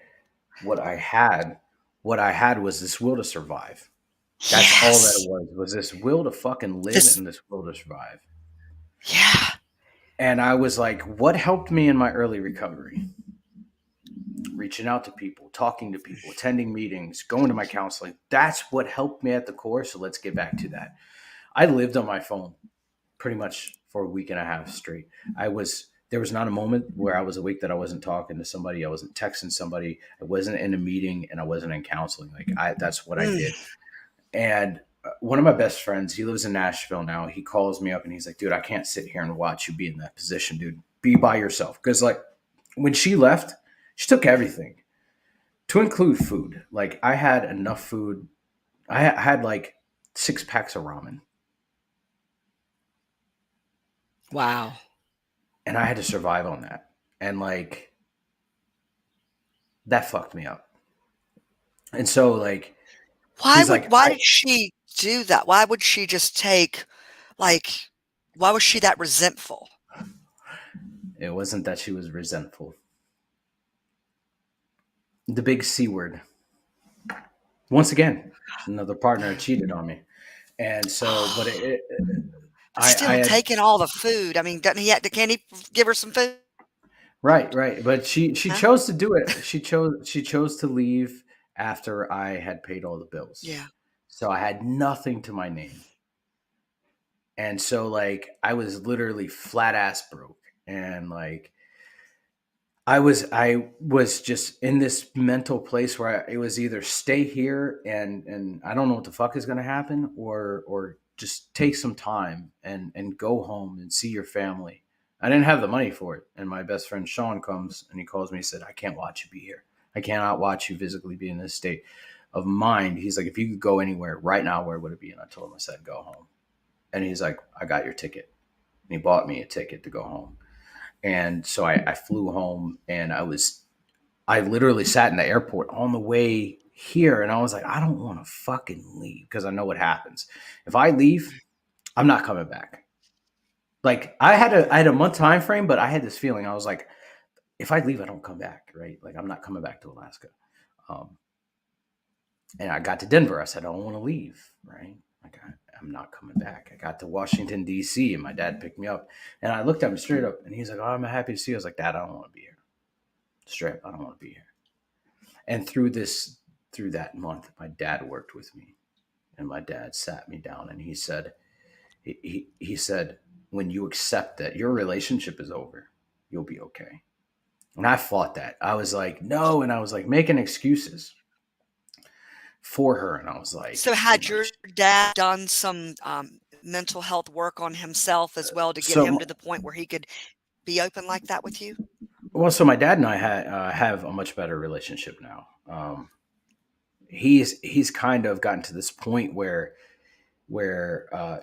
what I had what I had was this will to survive. That's all that it Yes. was this will to fucking live This and this will to survive. yeah. And I was like, what helped me in my early recovery? Reaching out to people, talking to people, attending meetings, going to my counseling. That's what helped me at the core. So let's get back to that. I lived on my phone pretty much for a week and a half straight. There was not a moment where I was awake that I wasn't talking to somebody, I wasn't texting somebody, I wasn't in a meeting, and I wasn't in counseling. That's what I Mm. did. And one of my best friends, he lives in Nashville now. He calls me up and he's like, dude, I can't sit here and watch you be in that position, dude. Be by yourself. Because like when she left, she took everything to include food. Like I had enough food. I had like 6 packs of ramen, Wow. and I had to survive on that. And like that fucked me up. And so like he's like, Why did she do that? Why would she just take, like, why was she that resentful? it wasn't that she was resentful. The big C word. Once again, another partner cheated on me. And so, but But I still had taking all the food. I mean, doesn't he have to, can't he give her some food? right. But she Huh? chose to do it. She chose to leave after I had paid all the bills. Yeah. So I had nothing to my name. And so like I was literally flat ass broke. And like I was just in this mental place where it was either stay here and I don't know what the fuck is going to happen, or just take some time and go home and see your family. I didn't have the money for it, and my best friend Sean comes and he calls me and said, I can't watch you be here. I cannot watch you physically be in this state of mind. He's like, if you could go anywhere right now, where would it be? And I told him, I said, go home. And he's like, I got your ticket. And he bought me a ticket to go home. And so I flew home, and I literally sat in the airport on the way here, and I was like, I don't want to fucking leave because I know what happens. If I leave, I'm not coming back. Like I had a month time frame, but I had this feeling. I was like, if I leave, I don't come back, right? Like I'm not coming back to Alaska. Um, and I got to Denver. I said, I don't want to leave, right? Like I'm not coming back. I got to Washington D.C. and my dad picked me up, and I looked at him straight up, and he's like, "Oh, I'm happy to see you." I was like, "Dad, I don't want to be here. Straight up, I don't want to be here." And through that month, my dad worked with me, and my dad sat me down, and he said, he said, when you accept that your relationship is over, you'll be okay. And I fought that. I was like, no, and I was like making excuses for her, and I was like, So had your dad done some, mental health work on himself as well to get him to so the point where he could be open like that with you? well, so my dad and I have a much better relationship now. He's kind of gotten to this point where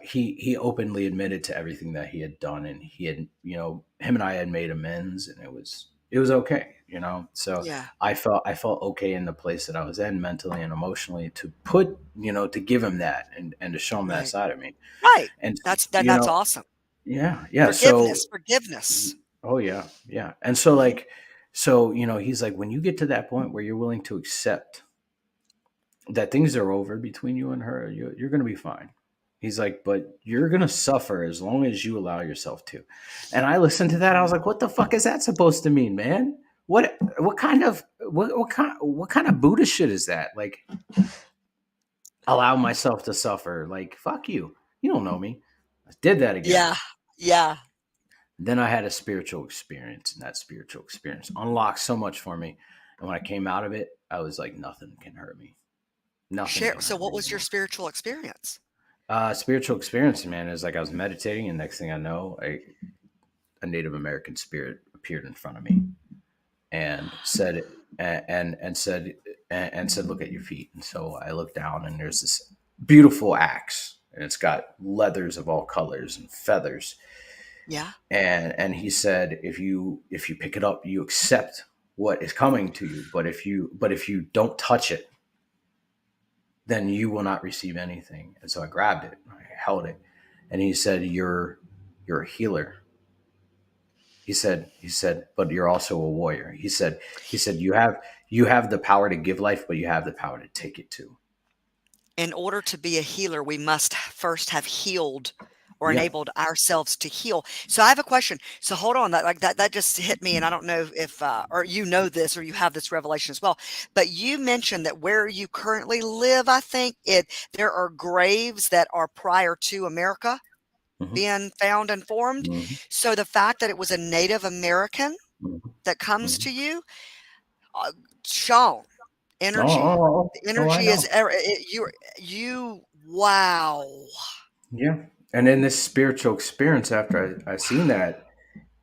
he openly admitted to everything that he had done, and he had, him and I had made amends, and it was okay, so Yeah, I felt okay in the place that I was in mentally and emotionally to put, to give him that, and to show him that right. side of me. Right. And That's awesome. yeah, so Forgiveness. oh yeah, and so like, so he's like, when you get to that point where you're willing to accept that things are over between you and her, you're going to be fine. He's like, but you're going to suffer as long as you allow yourself to. And I listened to that. I was Mm. like, what the fuck is that supposed to mean, man? What kind of Buddha shit is that? Like, allow myself to suffer. Like, fuck you. You don't know me. I did that again. Yeah, yeah. Then I had a spiritual experience, and that spiritual experience unlocked so much for me. And when I came out of it, I was like, nothing can hurt me. Nothing Share can so hurt what me was your anymore. spiritual experience? Spiritual experience, man, is like I was meditating, and next thing I know, a Native American spirit appeared in front of me and said, and said, look at your feet. And so I looked down, and there's this beautiful axe, and it's got leathers of all colors and feathers. Yeah. And he said, if you pick it up, you accept what is coming to you. But if you don't touch it, then you will not receive anything. And so I grabbed it, I held it, and he said, you're a healer. He said, but you're also a warrior. He said, you have the power to give life, but you have the power to take it too. In order to be a healer, we must first have healed or Yeah. enabled ourselves to heal. So I have a question. So hold on, that just hit me, and I don't know if or you know this or you have this revelation as well. But you mentioned that where you currently live, I think there are graves that are prior to America Hmm. being found and formed. Hmm. So the fact that it was a Native American Hmm. that comes Hmm. to you, uh, Sean, Oh, energy. oh, oh, The oh, I energy is know. you. Wow. Yeah. And in this spiritual experience, after I seen that,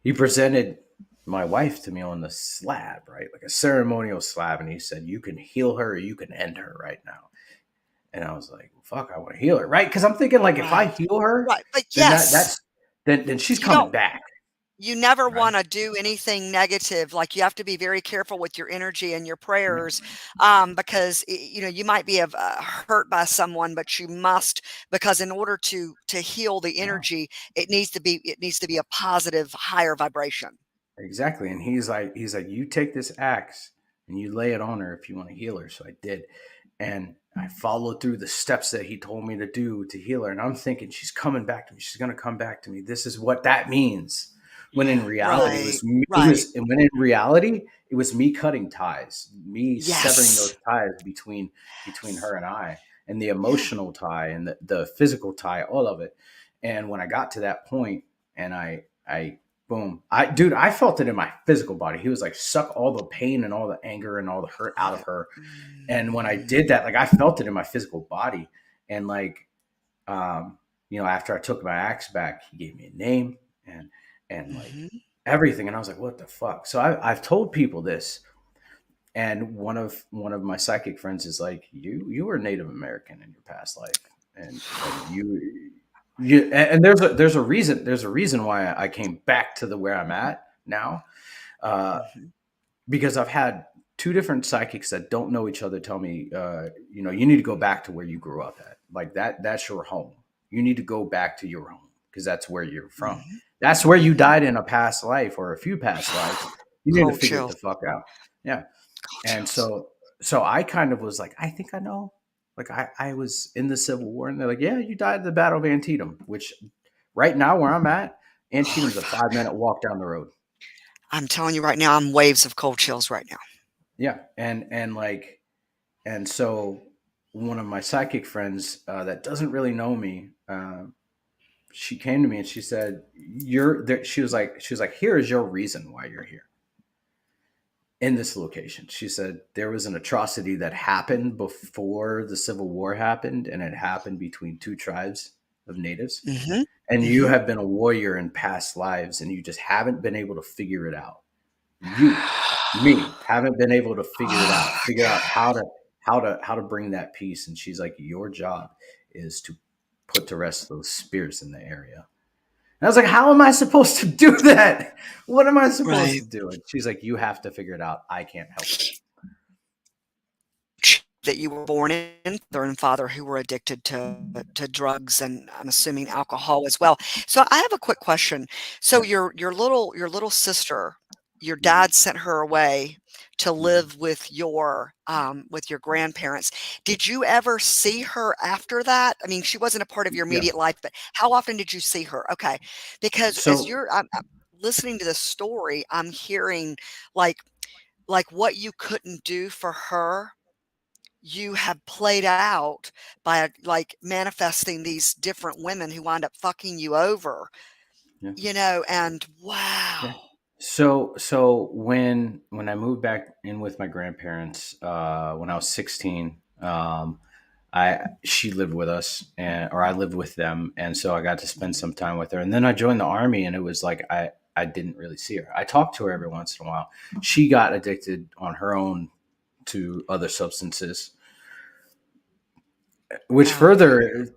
he presented my wife to me on the slab, right? Like a ceremonial slab. And he said, you can heal her or you can end her right now. And I was like, fuck, I want to heal her, right? Because I'm thinking, like, if I Right. heal her, Right. But then yes, then she's you coming don't back, you never right? want to do anything negative. Like you have to be very careful with your energy and your Yeah, prayers, because you might be hurt by someone, but you must, because in order to heal the yeah, energy, it needs to be a positive, higher vibration. exactly. And he's like, you take this axe and you lay it on her if you want to heal her. So I did, and I followed through the steps that he told me to do to heal her. And I'm thinking, she's coming back to me. She's gonna come back to me. This is what that means. When in reality, Right. Right. it was me cutting ties, me severing Yes. those ties between her and I, and the Yeah. emotional tie and the physical tie, all of it. And when I got to that point, and I boom, I felt it in my physical body. He was like, suck all the pain and all the anger and all the hurt out of her. And when I Mm. did that, like I felt it in my physical body, and like um, after I took my axe back, he gave me a name and like Mhm. everything, and I was like, what the fuck? So I've told people this, and one of my psychic friends is like, you were Native American in your past life, and and there's a reason why I came back to the where I'm at now, uh, Mhm. because I've had two different psychics that don't know each other tell me, you need to go back to where you grew up at. Like that's your home. You need to go back to your home because that's where you're from. Mhm. That's where you Mhm. died in a past life or a few past lives. You need to Cold figure it chills. the fuck out. Yeah. Cold And chills. so I kind of was like, I think I know. Like I was in the Civil War, and they're like, yeah, you died at the Battle of Antietam, which right now where I'm at, Holy Antietam's a fuck. 5 minute walk down the road. I'm telling you right now, I'm waves of cold chills right now. Yeah, and so one of my psychic friends that doesn't really know me, she came to me and she said, "You're there." She was like, "Here is your reason why you're here in this location." She said there was an atrocity that happened before the Civil War happened, and it happened between two tribes of natives. Mhm. And you Mhm. have been a warrior in past lives, and you just haven't been able to figure it out. You, me, haven't been able to Oh, figure out God. how to bring that peace. And she's like, your job is to put to rest those spirits in the area. And I was like, how am I supposed to do that? What am I supposed Right. to do? And she's like, you have to figure it out. I can't help you. That you were born in, mother and father who were addicted to drugs, and I'm assuming alcohol as well. So I have a quick question. So Yeah. your little sister, your Hmm. dad sent her away to Hmm. live with your grandparents. Did you ever see her after that? I mean, she wasn't a part of your Yeah. immediate life, but how often did you see her? Okay. Because as So I'm listening to the story, I'm hearing like what you couldn't do for her, you have played out by like manifesting these different women who wind up fucking you over, yeah. and wow. Yeah. So when I moved back in with my grandparents when I was 16, I she lived with us, or I lived with them, and so I got to spend Mhm. some time with her. And then I joined the army, and it was like I didn't really see her. I talked to her every once in a while. She got addicted on her own to other substances, which Oh, further,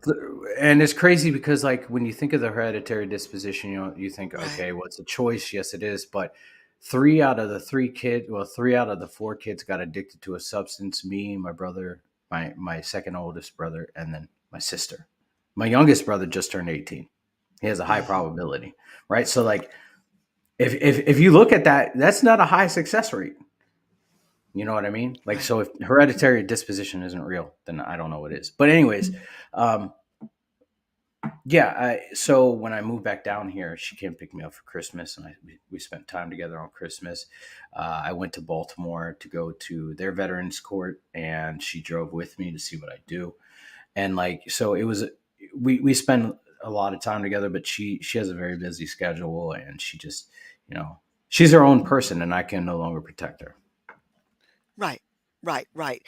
and it's crazy because like when you think of the hereditary disposition, you think, right. okay, well, it's a choice. Yes, it is. But three out of the three kids, well, three out of the four kids got addicted to a substance. Me, my brother, my second oldest brother, and then my sister. My youngest brother just turned 18. He has a high Mhm. probability, right? So like if you look at that, that's not a high success rate. You know what I mean? Like, Right. so if hereditary disposition isn't real, then I don't know what is. But anyways, um, yeah. So when I moved back down here, she came pick me up for Christmas, and we spent time together on Christmas. I went to Baltimore to go to their Veterans Court, and she drove with me to see what I do. And like, so it was we spend a lot of time together, but she has a very busy schedule, and she just, you know, she's her own person, and I can no longer protect her. Right. Right. Right.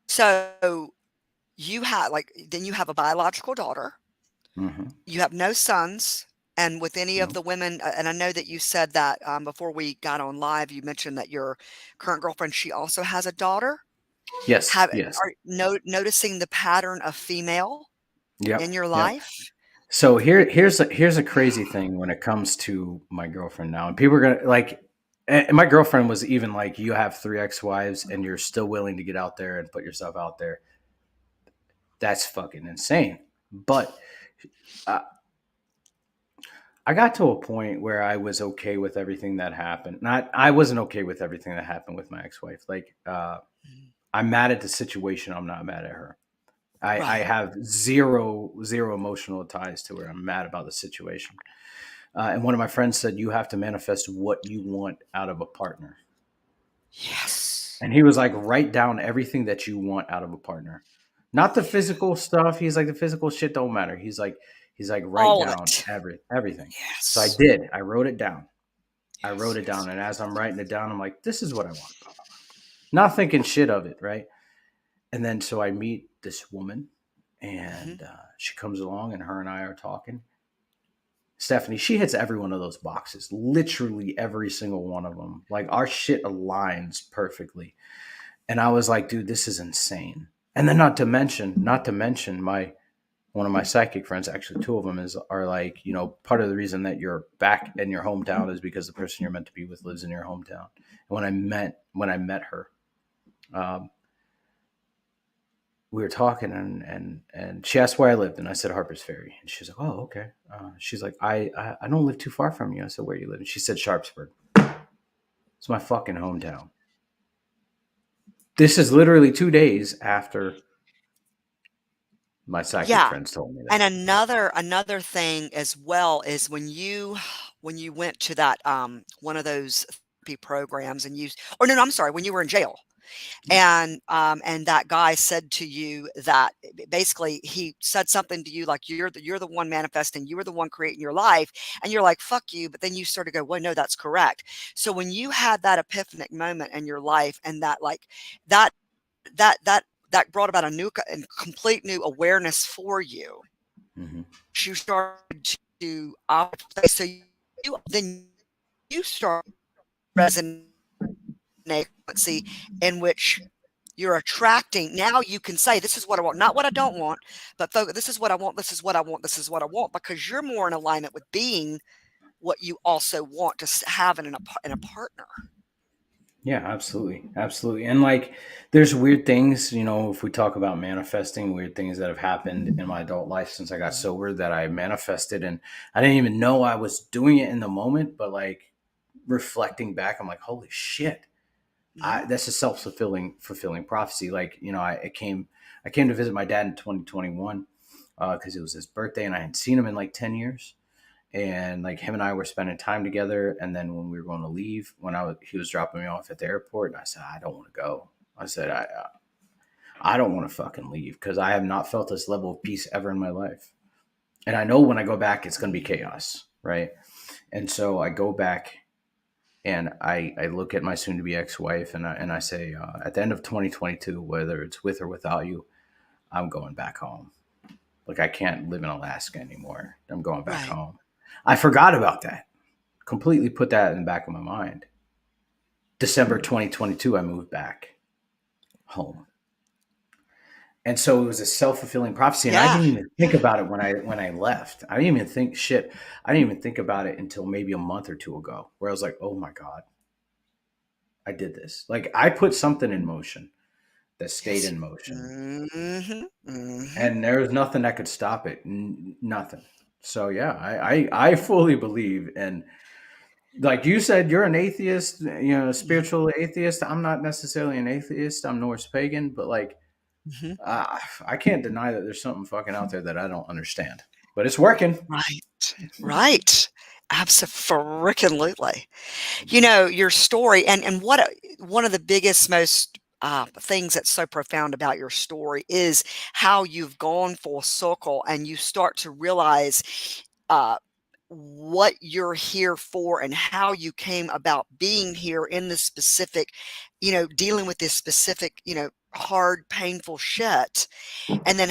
So you have like then you have a biological daughter. Hmm. You have no sons. And with any of No. the women, and I know that you said that before we got on live, you mentioned that your current girlfriend, she also has a daughter. Yes. Have Yes. are noticing the pattern of female in Yep. your Yep. life? So here's a crazy thing when it comes to my girlfriend now, and people are gonna like. And my girlfriend was even like, "You have three ex-wives, and you're still willing to get out there and put yourself out there. That's fucking insane." But uh, I got to a point where I was okay with everything that happened. Not I wasn't okay with everything that happened with my ex-wife. Like, Mm. I'm mad at the situation. I'm not mad at her. I Right. have zero emotional ties to her. I'm mad about the situation. And one of my friends said, "You have to manifest what you want out of a partner." Yes. And he was like, "Write down everything that you want out of a partner, not the physical stuff." He's like, "The physical shit don't matter." He's like, "Write All of down it. everything." So I Yes. did. I wrote it down. I wrote Yes. it Yes. down, and as Yes. I'm writing it down, I'm like, "This is what I want." Blah, blah, blah. Not thinking shit of it, right? And then so I meet this woman, Hmm. and she comes along, and her and I are talking. Stephanie, she hits every one of those boxes, literally every single one of them. Like our shit aligns perfectly. And I was like, dude, this is insane. And then not to mention my one of my psychic friends, actually two of them are like, part of the reason that you're back in your hometown is because the person you're meant to be with lives in your hometown. And when I met her, um, we were talking, and she asked where I lived, and I said Harper's Ferry, and she's like, "Oh, okay." She's like, I don't live too far from you." I said, "Where do you live?" And she said Sharpsburg. It's my fucking hometown. This is literally 2 days after my psychic Yeah. friends told me And that. another thing as well is when you went to that one of those therapy programs and you or no, I'm sorry, when you were in jail and that guy said to you that basically he said something to you like you're the one manifesting, you were the one creating your life, and you're like fuck you, but then you sort of go, well, no, that's correct. So when you had that epiphanic moment in your life and that like that that that that brought about a new and complete new awareness for you, Hmm. you started to so you then you start resonate frequency in which you're attracting. Now you can say, this is what I want, not what I don't want, but focus, this is what I want, this is what I want, this is what I want, because you're more in alignment with being what you also want to have in a partner. Yeah, absolutely, absolutely. And like, there's weird things, if we talk about manifesting, weird things that have happened in my adult life since I got sober that I manifested, and I didn't even know I was doing it in the moment, but like reflecting back, I'm like, holy shit. Hmm. That's a fulfilling prophecy. Like, I came to visit my dad in 2021 because it was his birthday, and I hadn't seen him in like 10 years. And like him and I were spending time together. And then when we were going to leave, he was dropping me off at the airport, and I said, I don't want to go. I said, I don't want to fucking leave because I have not felt this level of peace ever in my life. And I know when I go back, it's going to be chaos, right? And so I go back, and I look at my soon to be ex wife, and I say, at the end of 2022, whether it's with or without you, I'm going back home. Like, I can't live in Alaska anymore. I'm going back Right. home. I forgot about that. Completely put that in the back of my mind. December 2022, I moved back home. And so it was a self-fulfilling prophecy, and I Yeah. didn't even think about it when I left. I didn't even think shit. I didn't even think about it until maybe a month or two ago, where I was like, "Oh my god, I did this!" Like I put something in motion that stayed Yes. in motion, Mhm. Mhm. and there was nothing that could stop it. Nothing. So yeah, I fully believe, and like you said, you're an atheist, a Mhm. spiritual atheist. I'm not necessarily an atheist. I'm Norse pagan, but like Mhm. I can't deny that there's something fucking out there that I don't understand, but it's working. Right. Right. Abso-freaking-lutely. Your story and one of the biggest, most, things that's so profound about your story is how you've gone full circle and you start to realize, uh, what you're here for and how you came about being here in this specific, dealing with this specific, hard, painful shit. And then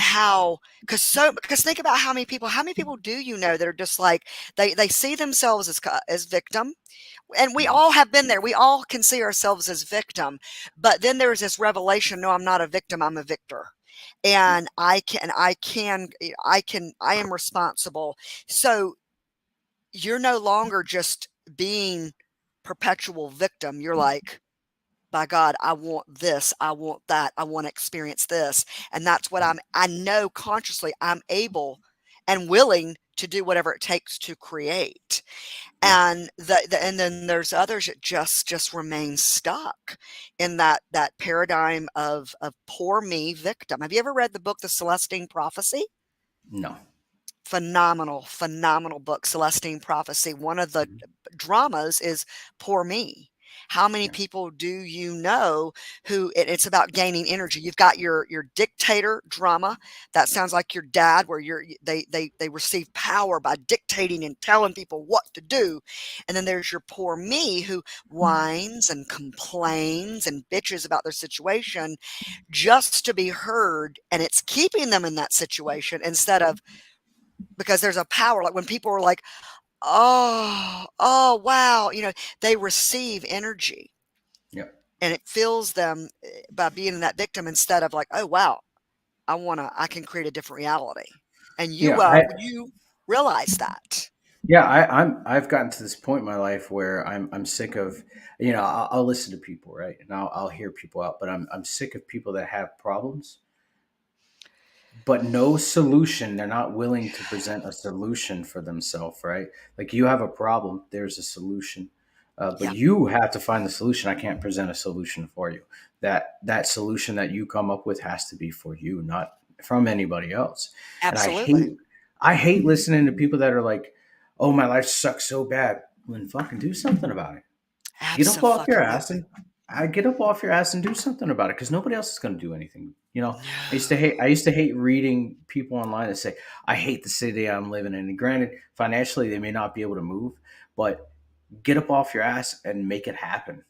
because think about how many people do you know that are just like they see themselves as victim, and we Mhm. all have been there. We all can see ourselves as victim, but then there's this revelation, no, I'm not a victim, I'm a victor. Yeah, And I am responsible. So you're no longer just being perpetual victim. You're like, by God, I want this, I want that, I want to experience this. And that's what yeah, I know consciously I'm able and willing to do whatever it takes to create. yeah. And and then there's others that just remain stuck in that paradigm of poor me victim. Have you ever read the book The Celestine Prophecy? No. Phenomenal, phenomenal book, Celestine Prophecy. One of the Mhm. dramas is poor me. How many Yeah, people do you know who it's about gaining energy? You've got your dictator drama. That sounds like your dad, where they receive power by dictating and telling people what to do. And then there's your poor me who whines and complains and bitches about their situation just to be heard. And it's keeping them in that situation instead of, because there's a power, like when people are like, oh wow, they receive energy yeah, and it fills them, by being in that victim, instead of like, oh wow, I can create a different reality. And yeah. you realize that. I've gotten to this point in my life where I'm sick of, I'll listen to people, right, and I'll hear people out, but I'm sick of people that have problems but no solution. They're not willing to present a solution for themselves, right? Like you have a problem, there's a solution, but Yeah, you have to find the solution. I can't present a solution for you. That solution that you come up with has to be for you, not from anybody else. And absolutely. I hate listening to people that are like, "Oh, my life sucks so bad." Then fucking do something about it. Get up off your ass Absolutely. and I get up off your ass and do something about it because nobody else is going to do anything. No. I used to hate reading people online that say, "I hate the city I'm living in." And granted, financially they may not be able to move, but get up off your ass and make it happen.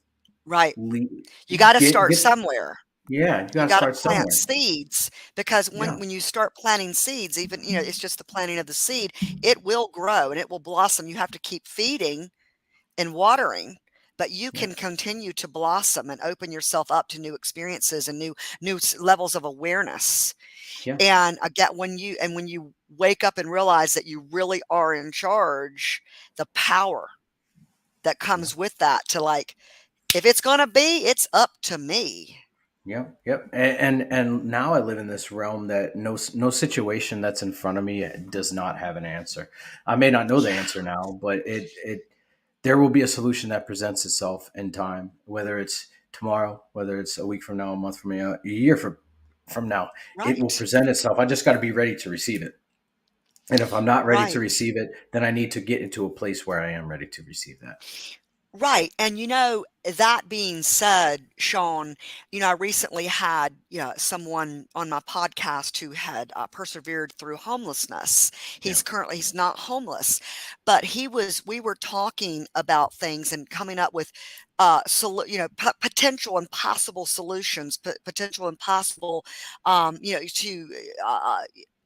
Right. Le- You got to start get somewhere. Yeah, you got You to gotta start plant somewhere. seeds, because Yeah, when you start planting seeds, even, it's just the planting of the seed, it will grow and it will blossom. You have to keep feeding and watering, but you yeah, can continue to blossom and open yourself up to new experiences and levels of awareness. yeah, And again, when you wake up and realize that you really are in charge, the power that yeah. comes with that, to like, if it's gonna be, it's up to me. Yep, yep. And now I live in this realm that no situation that's in front of me does not have an answer. I may not know the Yeah, answer now, but it there will be a solution that presents itself in time, whether it's tomorrow, whether it's a week from now, a month from now, a year from now. It will right, present itself. I just got to be ready to receive it. And if I'm not ready to right. receive it, then I need to get into a place where I am ready to receive that. Right. And that being said, Sean, I recently had, someone on my podcast who had, persevered through homelessness. Yeah, He's not homeless, but we were talking about things and coming up with, potential and possible solutions, potential and possible, to,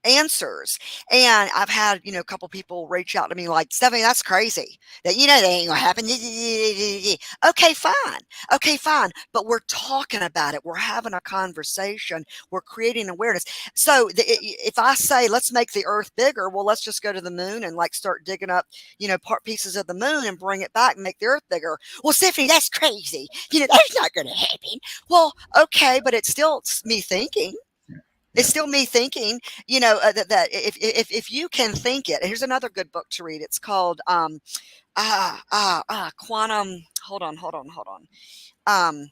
answers. And I've had, a couple people reach out to me like, Stephanie, that's crazy. That that ain't gonna happen. Okay, fine. Okay, fine. But we're talking about it. We're having a conversation. We're creating awareness. So if I say, let's make the earth bigger, well, let's just go to the moon and like start digging up, part pieces of the moon and bring it back and make the earth bigger. Well, Stephanie, that's crazy. That's not going to happen. Well, okay, but it's still me thinking. It's Yeah. still me thinking, that if you can think it. Here's another good book to read. It's called Quantum. Hold on. Um,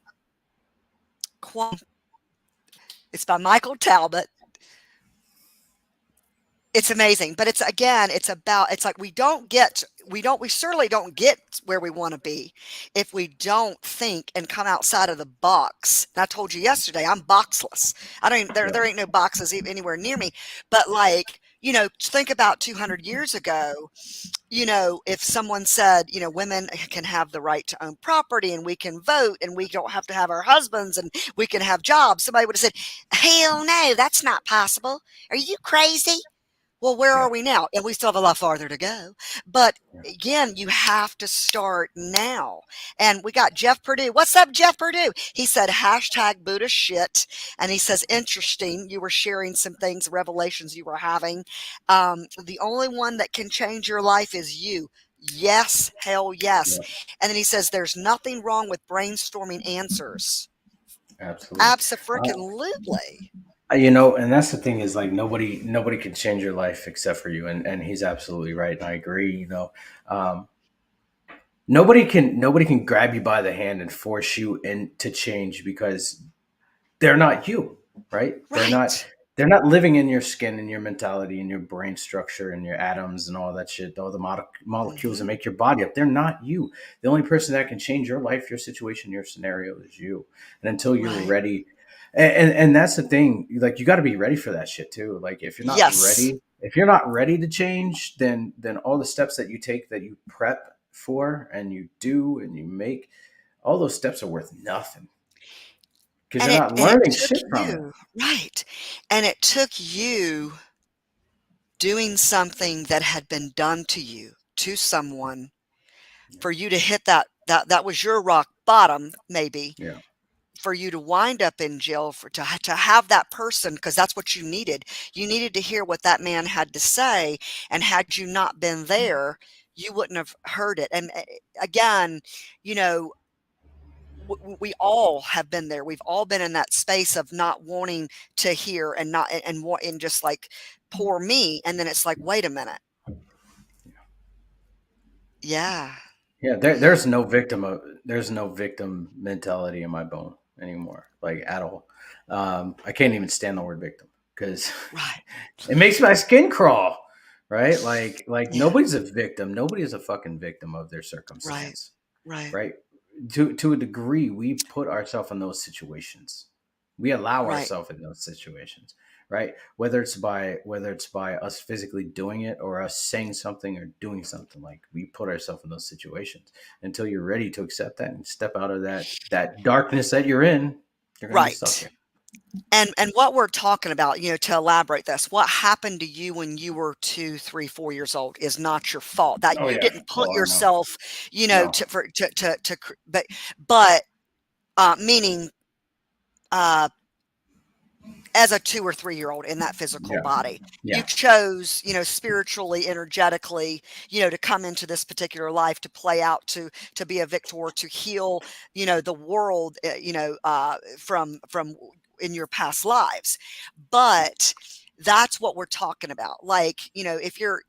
Quantum. It's by Michael Talbot. It's amazing, but it's about, it's like we certainly don't get where we want to be if we don't think and come outside of the box. And I told you yesterday, I'm boxless. I don't even, Yeah. there ain't no boxes anywhere near me. But like, think about 200 years ago, if someone said, women can have the right to own property and we can vote and we don't have to have our husbands and we can have jobs, somebody would have said, hell no, that's not possible. Are you crazy? Well, where Yeah. are we now? And we still have a lot farther to go. But Yeah. again, you have to start now. And we got Jeff Purdue. What's up, Jeff Purdue? He said, hashtag Buddha shit. And he says, interesting. You were sharing some things, revelations you were having. The only one that can change your life is you. Yes, hell yes. Yeah. And then he says, there's nothing wrong with brainstorming answers. Absolutely. Absolutely. And that's the thing is like nobody can change your life except for you, and he's absolutely right, and I agree. Um, nobody can grab you by the hand and force you into change because they're not you, right? Right. They're not living in your skin and your mentality and your brain structure and your atoms and all that shit, all the molecules that Hmm. make your body up. They're not you. The only person that can change your life, your situation, your scenario is you. And until you're Right. ready, and that's the thing, like you got to be ready for that shit too. Like Yes. if you're not ready to change, then all the steps that you take, that you prep for and you do and you make, all those steps are worth nothing because And you're it not and it learning took shit from it. you, right, and it took you doing something that had been done to you, to someone, for you to hit that was your rock bottom, maybe, Yeah. for you to wind up in jail, for to have that person, because that's what you needed. You needed to hear what that man had to say, and had you not been there, you wouldn't have heard it. And, again, you know we all have been there. We've all been in that space of not wanting to hear and not and just like poor me. And then it's like, wait a minute. Yeah. Yeah, there's no victim mentality in my bone anymore, like at all. I can't even stand the word victim because Right. it makes my skin crawl, right? Like Yeah. nobody's a victim. Nobody is a fucking victim of their Right. circumstance, Right. right? To a degree, we put ourselves in those situations. We allow Right. ourselves in those situations, right? Whether it's by us physically doing it or us saying something or doing something, like we put ourselves in those situations. Until you're ready to accept that and step out of that darkness that you're in, you're gonna be stuck Right. there. And what we're talking about, to elaborate this, what happened to you when you were 2, 3, 4 years old is not your fault. That Oh you yeah. didn't put Oh no. yourself, No. but meaning, uh as a 2 or 3-year-old in that physical Yeah. body. You Yeah. chose, spiritually, energetically, to come into this particular life, to play out, to be a victor, to heal, the world, from in your past lives. But that's what we're talking about. Like, if you're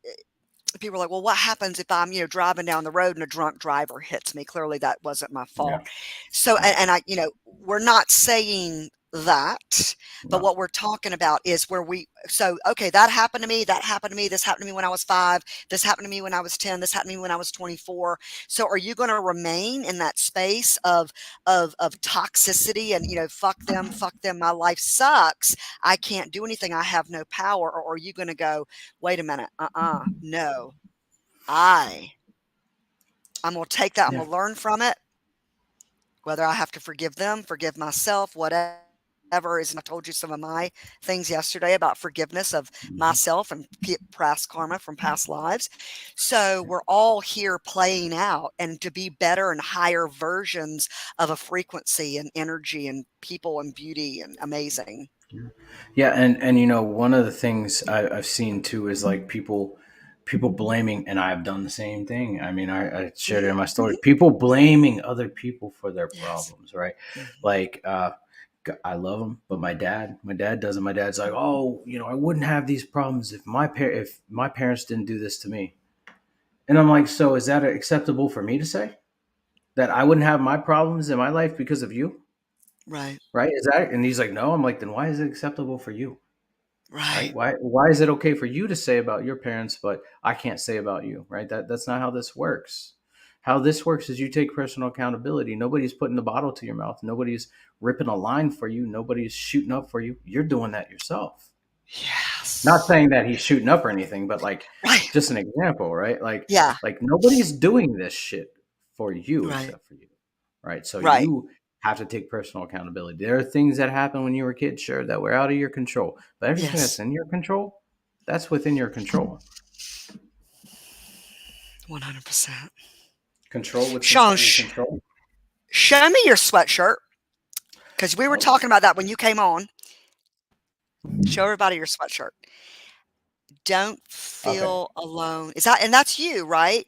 people are like, well, what happens if I'm, driving down the road and a drunk driver hits me? Clearly that wasn't my Yeah. fault. So, Yeah. and we're not saying that, but No. what we're talking about is where okay, that happened to me, this happened to me when I was 5, this happened to me when I was 10, this happened to me when I was 24. So are you going to remain in that space of toxicity and, fuck them, my life sucks, I can't do anything, I have no power? Or are you going to go, wait a minute, no, I I'm going to take that, I'm Yeah. going to learn from it, whether I have to forgive them, forgive myself, whatever. ever is, and I told you some of my things yesterday about forgiveness of Mhm. myself and past karma from past lives. So we're all here playing out and to be better and higher versions of a frequency and energy and people and beauty and amazing. Yeah, and one of the things I've seen too is like people blaming, and I've done the same thing. I mean, I shared it Hmm. in my story. Hmm. People blaming other people for their Yes. problems, right? Hmm. Like, I love him, but my dad doesn't. My dad's like, oh, I wouldn't have these problems if my parents didn't do this to me. And I'm like, so is that acceptable for me to say that I wouldn't have my problems in my life because of you, Right. right? Is that? And he's like, no. I'm like, then why is it acceptable for you? Right? Right. Why is it okay for you to say about your parents, but I can't say about you? Right? That's not how this works. How this works is you take personal accountability. Nobody's putting the bottle to your mouth. Nobody's ripping a line for you. Nobody's shooting up for you. You're doing that yourself. Not Yes. saying that he's shooting up or anything, but like Right. just an example, right? Yeah. Like nobody's doing this shit for you Right. except for you. Right? So Right. you have to take personal accountability. There are things that happen when you were a kid, sure, that were out of your control. But everything that's Yes. in your control, that's within your control. 100%. Control with Sean, with control. show me your sweatshirt because we were Oh, talking about that when you came on. Show everybody your sweatshirt. Don't okay. feel alone. Is that, and that's you, right?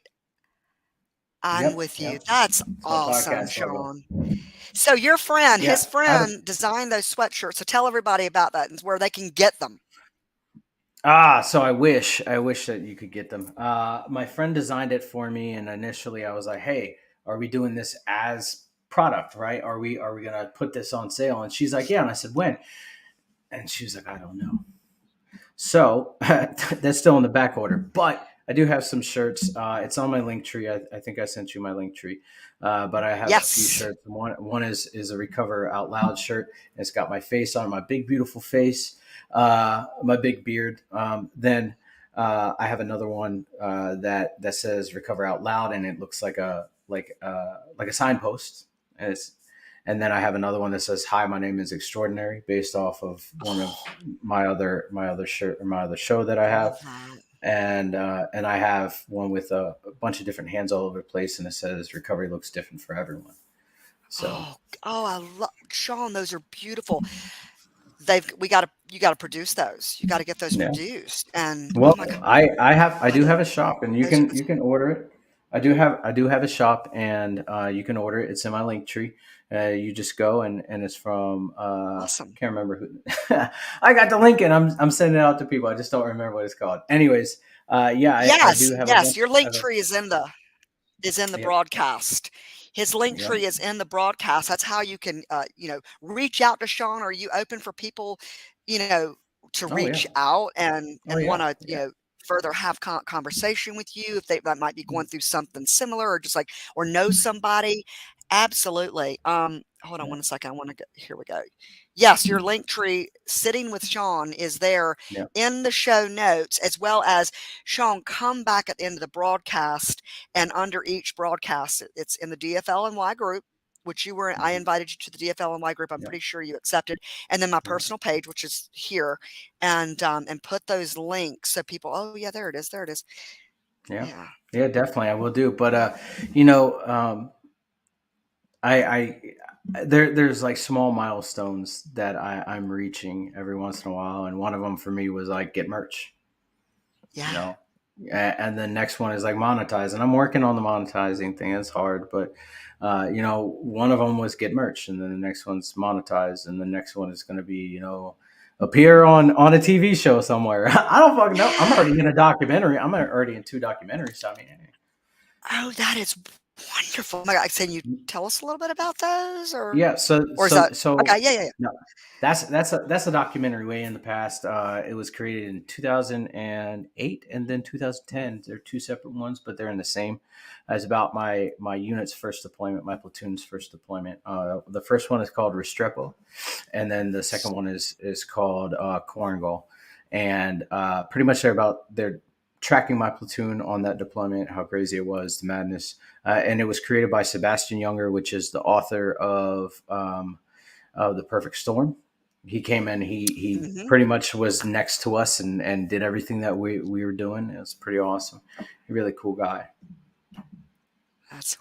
I'm Yep. with you. Yep. That's It's my awesome, podcast logo. Sean. So your friend, Yeah. his friend designed those sweatshirts. So tell everybody about that and where they can get them. So I wish that you could get them. My friend designed it for me, and initially I was like, "Hey, are we doing this as product? Right? Are we gonna put this on sale?" And she's like, "Yeah." And I said, "When?" And she was like, "I don't know." So that's still in the back order, but I do have some shirts. It's on my link tree. I think I sent you my link tree, but I have a few Yes. shirts. One is a Recover Out Loud shirt. It's got my face on, my big beautiful face, my big beard. Then I have another one that says Recover Out Loud, and it looks like a signpost. And it's and then I have another one that says, "Hi, my name is Extraordinary," based off of one of Oh, my other shirt or my other show that I I love have, that. and I have one with a bunch of different hands all over the place, and it says, "Recovery looks different for everyone." So Oh, I love Sean. Those are beautiful. We got to, you got to produce those. You got to get those yeah. produced. And Well, oh my I God, do have a shop, and you those are can you can order it. I do have a shop, and you can order it. It's in my link tree. You just go, and it's from awesome. can't remember who. I got the link, and I'm sending it out to people. I just don't remember what it's called. Anyways, yeah, I Yes, do have a yes. bunch. Your I link have a, tree is in the yep, broadcast. His link yep. tree is in the broadcast. That's how you can, reach out to Sean. Are you open for people, you know, to Oh yeah, reach out oh and want yeah, to, yeah, further have conversation with you if they that might be going through something similar or just like or know somebody? Absolutely. Hold on yeah, one second. I want to go. Here we go. Yes, your link tree sitting with Sean is there yeah. in the show notes as well as Sean. Come back at the end of the broadcast and under each broadcast, it's in the DFLNY group, which you were. I Mhm. invited you to the DFLNY group. I'm Yeah, pretty sure you accepted, and then my yeah, personal page, which is here, and put those links so people. Oh yeah, there it is. There it is. yeah, Yeah. yeah. Definitely, I will do. But you know, I there's like small milestones that I'm reaching every once in a while, and one of them for me was like get merch, you Yeah. know, and the next one is like monetize, and I'm working on the monetizing thing. It's hard, but one of them was get merch, and then the next one's monetize, and the next one is going to be appear on a TV show somewhere. I don't fucking know. I'm Yeah. already in a documentary. I'm already in two documentaries. So I mean, Oh, that is wonderful. Oh my God, can you tell us a little bit about those, yeah. So or is so that so okay? Yeah, yeah, yeah. no, that's a documentary way in the past. It was created in 2008 and then 2010. They're two separate ones, but they're in the same. It's about my unit's first deployment, my platoon's first deployment. The first one is called Restrepo, and then the second one is called Korengal, and pretty much they're tracking my platoon on that deployment, how crazy it was, the madness, and it was created by Sebastian Younger, which is the author of The Perfect Storm. He came in. He Hmm. pretty much was next to us and did everything that we were doing. It was pretty awesome. A really cool guy. That's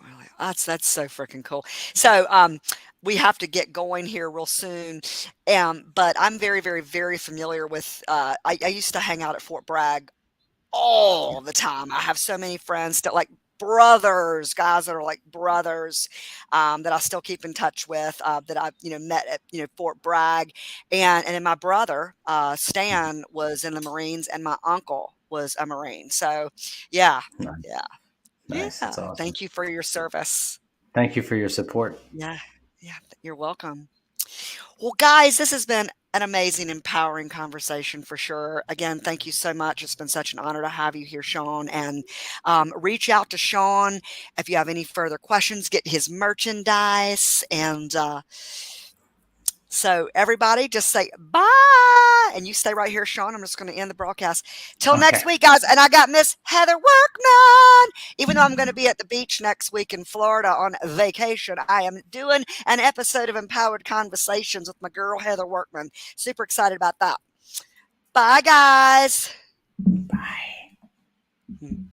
so freaking cool. So, we have to get going here real soon. But I'm very, very, very familiar with. I used to hang out at Fort Bragg all the time. I have so many friends that like brothers, guys that are like brothers, that I still keep in touch with, that I, met at, Fort Bragg. And then my brother, Stan, was in the Marines, and my uncle was a Marine. So, yeah, Nice, yeah, nice. That's yeah. awesome. Thank you for your service. Thank you for your support. Yeah, yeah, you're welcome. Well, guys, this has been an amazing, empowering conversation for sure. Again, thank you so much. It's been such an honor to have you here, Sean. And reach out to Sean if you have any further questions, get his merchandise. And so, everybody, just say bye. And you stay right here, Sean. I'm just going to end the broadcast. Till Okay. next week, guys. And I got Miss Heather Workman. Even though I'm going to be at the beach next week in Florida on vacation, I am doing an episode of Empowered Conversations with my girl, Heather Workman. Super excited about that. Bye, guys. Bye.